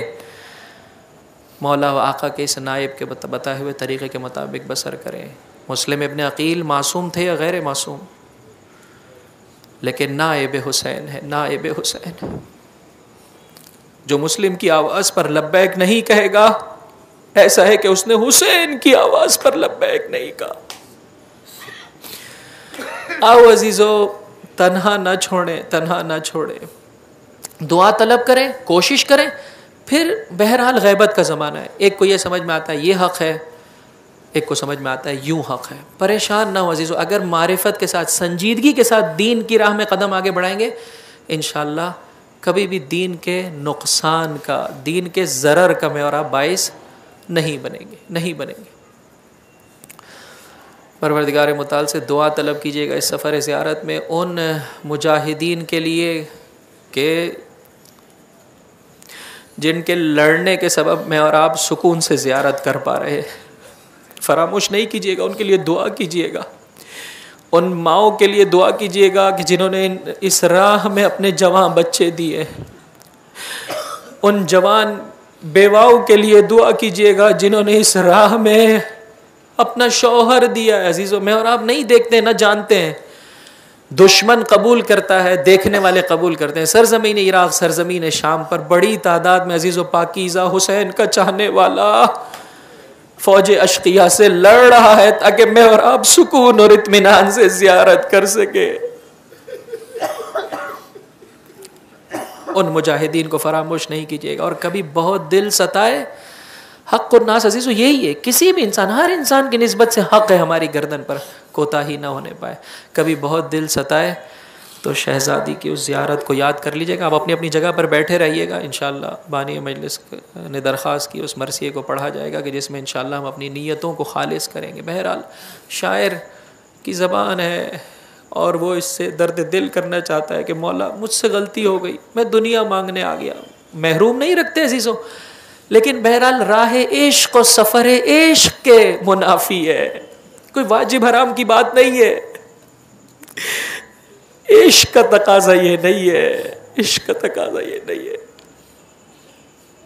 मौला व आका के इस नायब के बताए हुए तरीक़े के मुताबिक बसर करें। मुस्लिम इब्न अकील मासूम थे या गैर मासूम, लेकिन नायब हुसैन है, नायब हुसैन। जो मुस्लिम की आवाज़ पर लब्बैक नहीं कहेगा, ऐसा है कि उसने हुसैन की आवाज़ पर लब्बैक नहीं कहा। आओ अजीज़ों, तन्हा ना छोड़ें, तन्हा ना छोड़ें, दुआ तलब करें, कोशिश करें। फिर बहरहाल ग़ैबत का ज़माना है, एक को ये समझ में आता है ये हक़ है, एक को समझ में आता है यूँ हक़ है। परेशान ना हो अजीज़ों, अगर मारिफत के साथ, संजीदगी के साथ दीन की राह में कदम आगे बढ़ाएंगे, इंशाअल्लाह कभी भी दीन के नुक़सान का, दीन के ज़रर का मैं और आप बाइस नहीं बनेंगे, नहीं बनेंगे। परवरदिगार मुताल से दुआ तलब कीजिएगा इस सफ़र ज़ियारत में उन मुजाहिदीन के लिए कि जिनके लड़ने के सबब मैं और आप सुकून से ज़ियारत कर पा रहे। फरामोश नहीं कीजिएगा, उनके लिए दुआ कीजिएगा। उन माओं के लिए दुआ कीजिएगा कि जिन्होंने इस राह में अपने जवान बच्चे दिए। उन जवान बेवाओं के लिए दुआ कीजिएगा जिन्होंने इस राह में अपना शौहर दिया है। अजीज़ों, मैं और आप नहीं देखते, न जानते हैं। दुश्मन कबूल करता है, देखने वाले कबूल करते हैं। सरजमीन इराक़, सरजमीन शाम पर बड़ी तादाद में अजीज़ व पाकीज़ा हुसैन का चाहने वाला फ़ौज अशकिया से लड़ रहा है ताकि मैं और आप सुकून और इत्मीनान से ज़ियारत कर सके। उन मुजाहिदीन को फरामोश नहीं कीजिएगा। और कभी बहुत दिल सताए, हक़ और नास अजीज़ों यही है, किसी भी इंसान, हर इंसान की निस्बत से हक़ है हमारी गर्दन पर, कोताही ना होने पाए। कभी बहुत दिल सताए तो शहज़ादी की उस ज़ियारत को याद कर लीजिएगा। आप अपनी अपनी जगह पर बैठे रहिएगा, इंशाअल्लाह बानी मजलिस ने दरख्वास्त की, उस मरसिए को पढ़ा जाएगा कि जिसमें इंशाअल्लाह हम अपनी नीयतों को खालिस करेंगे। बहरहाल शायर की ज़बान है और वो इससे दर्द दिल करना चाहता है कि मौला मुझसे गलती हो गई, मैं दुनिया मांगने आ गया। महरूम नहीं रखते अजीज़ों, लेकिन बहरहाल राह इश्क़ और सफ़र इश्क़ के मुनाफी है, कोई वाजिब हराम की बात नहीं है। इश्क़ का तकाज़ा ये नहीं है, इश्क़ का तकाज़ा ये नहीं है।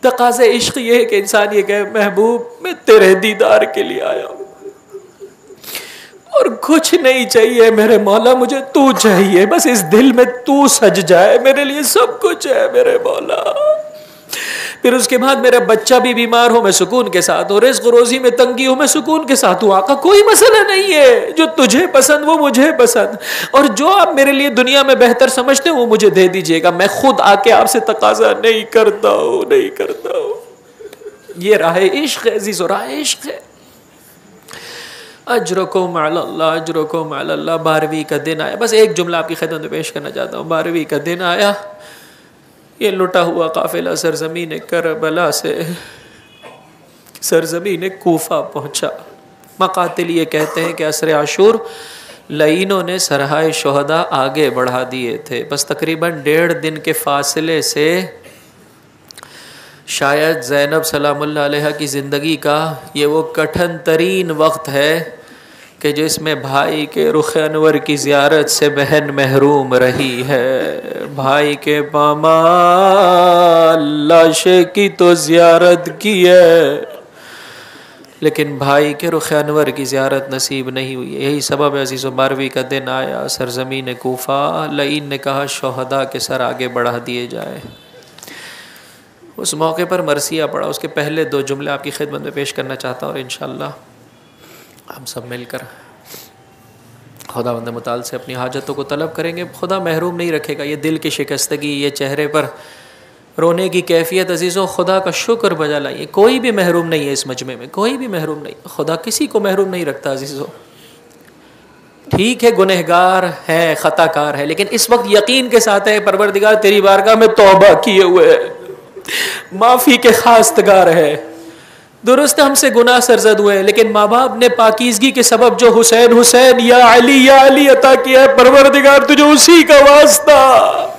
तकाज़ा इश्क़ ये है कि इंसान ये कहे महबूब मैं तेरे दीदार के लिए आया हूँ और कुछ नहीं चाहिए मेरे मौला, मुझे तू चाहिए, बस इस दिल में तू सज जाए, मेरे लिए सब कुछ है मेरे मौला। फिर उसके बाद मेरा बच्चा भी बीमार हो, मैं सुकून के साथ हूँ, रिज़्क़ रोज़ी में तंगी हो, मैं सुकून के साथ हूँ। आका कोई मसला नहीं है, जो तुझे पसंद वो मुझे पसंद, और जो आप मेरे लिए दुनिया में बेहतर समझते हो वो मुझे दे दीजिएगा। मैं खुद आके आपसे तकाजा नहीं करता हूँ, नहीं करता हूँ। ये राह इश्क़ है अज़ीज़, राह इश्क़ है। अजरुकुम अल्लाह, अजरुकुम अल्लाह। 12वीं का दिन आया, बस एक जुमला आपकी खिदमत में पेश करना चाहता हूँ। 12वीं का दिन आया, ये लुटा हुआ काफिला सरजमीन करबला से सरजमीन कूफा पहुँचा। मकातिल ये कहते हैं कि असर आशूर लईनों ने सरहाए शोहदा आगे बढ़ा दिए थे। बस तकरीबन 1.5 दिन के फासले से शायद ज़ैनब सलामुल्लाह अलैहा की ज़िंदगी का ये वो कठिन तरीन वक्त है कि जिसमें भाई के रुख अनवर की ज़ियारत से बहन महरूम रही है। भाई के पामाल लाशे की तो ज़ियारत की है, लेकिन भाई के रुख अनवर की ज़ियारत नसीब नहीं हुई। यही सबब है अज़ीज़ो, 12वीं का दिन आया, सरज़मीन कूफा। लईन ने कहा शोहदा के सर आगे बढ़ा दिए जाए। उस मौके पर मरसिया पढ़ा, उसके पहले 2 जुमले आपकी खिदमत में पेश करना चाहता हूँ और इंशाअल्लाह हम सब मिलकर खुदावंद मुताल से अपनी हाजतों को तलब करेंगे। खुदा महरूम नहीं रखेगा। ये दिल की शिकस्तगी, ये चेहरे पर रोने की कैफियत, अजीज़ों खुदा का शुक्र बजा लाइए। कोई भी महरूम नहीं है इस मजमे में, कोई भी महरूम नहीं। खुदा किसी को महरूम नहीं रखता अजीज़ों। ठीक है गुनहगार है, ख़ताकार है, लेकिन इस वक्त यकीन के साथ है परवरदिगार तेरी बारगाह में तौबा किए हुए है, माफ़ी के खास्तगार है। दुरुस्त हमसे गुनाह सरजद हुए हैं, लेकिन माँ बाप ने पाकीज़गी के सबब जो हुसैन हुसैन या अली अता किया है, परवरदिगार तुझे उसी का वास्ता,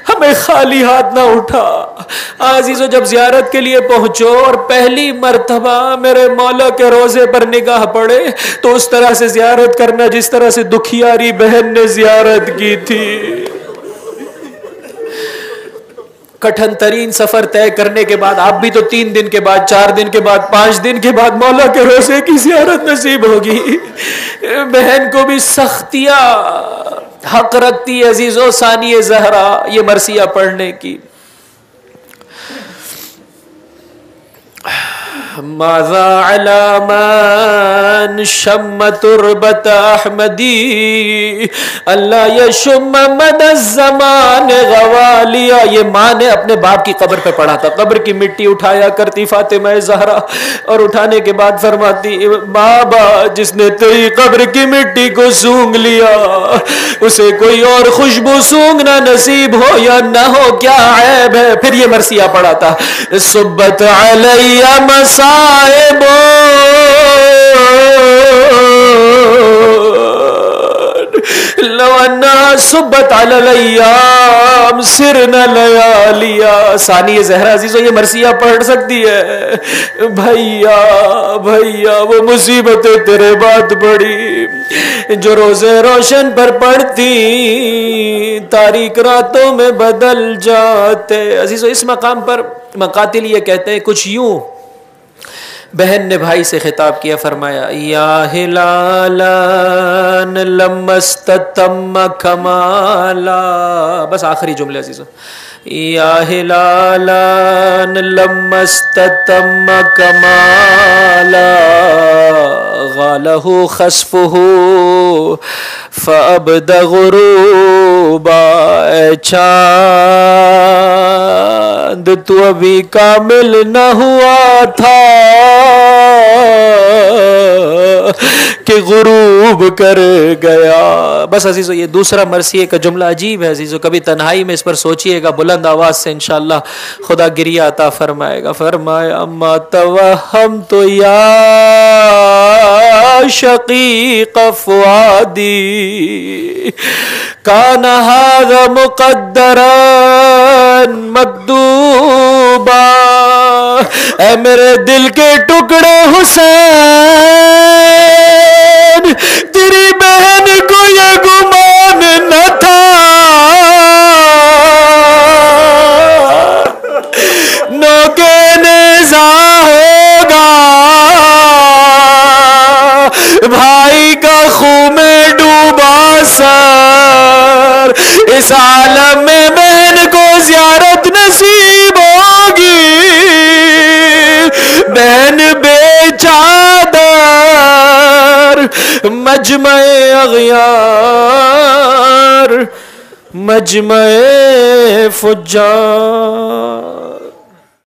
हमें खाली हाथ ना उठा। आजीज़ो जब ज़ियारत के लिए पहुँचो और पहली मर्तबा मेरे मौला के रोज़े पर निगाह पड़े तो उस तरह से ज़ियारत करना जिस तरह से दुखियारी बहन ने ज़ियारत की थी। कठिन तरीन सफर तय करने के बाद आप भी तो 3 दिन के बाद, 4 दिन के बाद, 5 दिन के बाद मौला के रोज़े की ज़ियारत नसीब होगी। बहन को भी सख्तियाँ हक रखती है अजीज़ों सानिए ज़हरा ये मरसिया पढ़ने की। माज़ा अलामान शम्म तुरबत अहमदी अल्लाह यशुम मद ज़मान गवालिया। ये माँ ने अपने बाप की कब्र पे पढ़ा था। कब्र की मिट्टी उठाया करती फातिमा ज़हरा और उठाने के बाद फरमाती बाबा जिसने तेरी कब्र की मिट्टी को सूंघ लिया उसे कोई और खुशबू सूंघना नसीब हो या ना हो, क्या ऐब है। फिर ये मरसिया पढ़ा था सुब्बत अलैया मसाइबो लवन्ना सुब्बत अलैयाम सिर न लया लिया। सानी ज़हरा अजीज़ों ये मरसिया पढ़ सकती है। भैया भैया वो मुसीबतें तेरे बाद पड़ी जो रोज़े रोशन पर पड़ती तारीक रातों में बदल जाते। अजीज़ों इस मकाम पर मकातिल ये कहते हैं कुछ यूं, बहन ने भाई से खिताब किया, फरमाया या हिलालन लमस्ततम कमाला। बस आखिरी जुमले अजीज़ों, या हिलालन लमस्ततम कमाला गालहु खस्फुहु फअब्द गुरूबा। चांद तू अभी कामिल न हुआ था कि गुरूब कर गया। बस अजीज़ों ये दूसरा मरसिए का जुमला अजीब है अजीज़ों, कभी तन्हाई में इस पर सोचिएगा, बुलंद आवाज़ से इंशाअल्लाह खुदा गिरिया अता फरमाएगा। फरमाया अम्मा तवहम तो या शकीक फुआदी काना हाज़ा मुक़द्दरन मकदूबा। ऐ मेरे दिल के टुकड़े हुसैन तेरी बहन को ये गुमान न था नौके नेज़ा होगा भाई का खून में डूबा सर। इस आलम में बहन को ज़ियारत नसीब होगी बहन बेचादर मजमे अग़यार मजमे फुज्जार।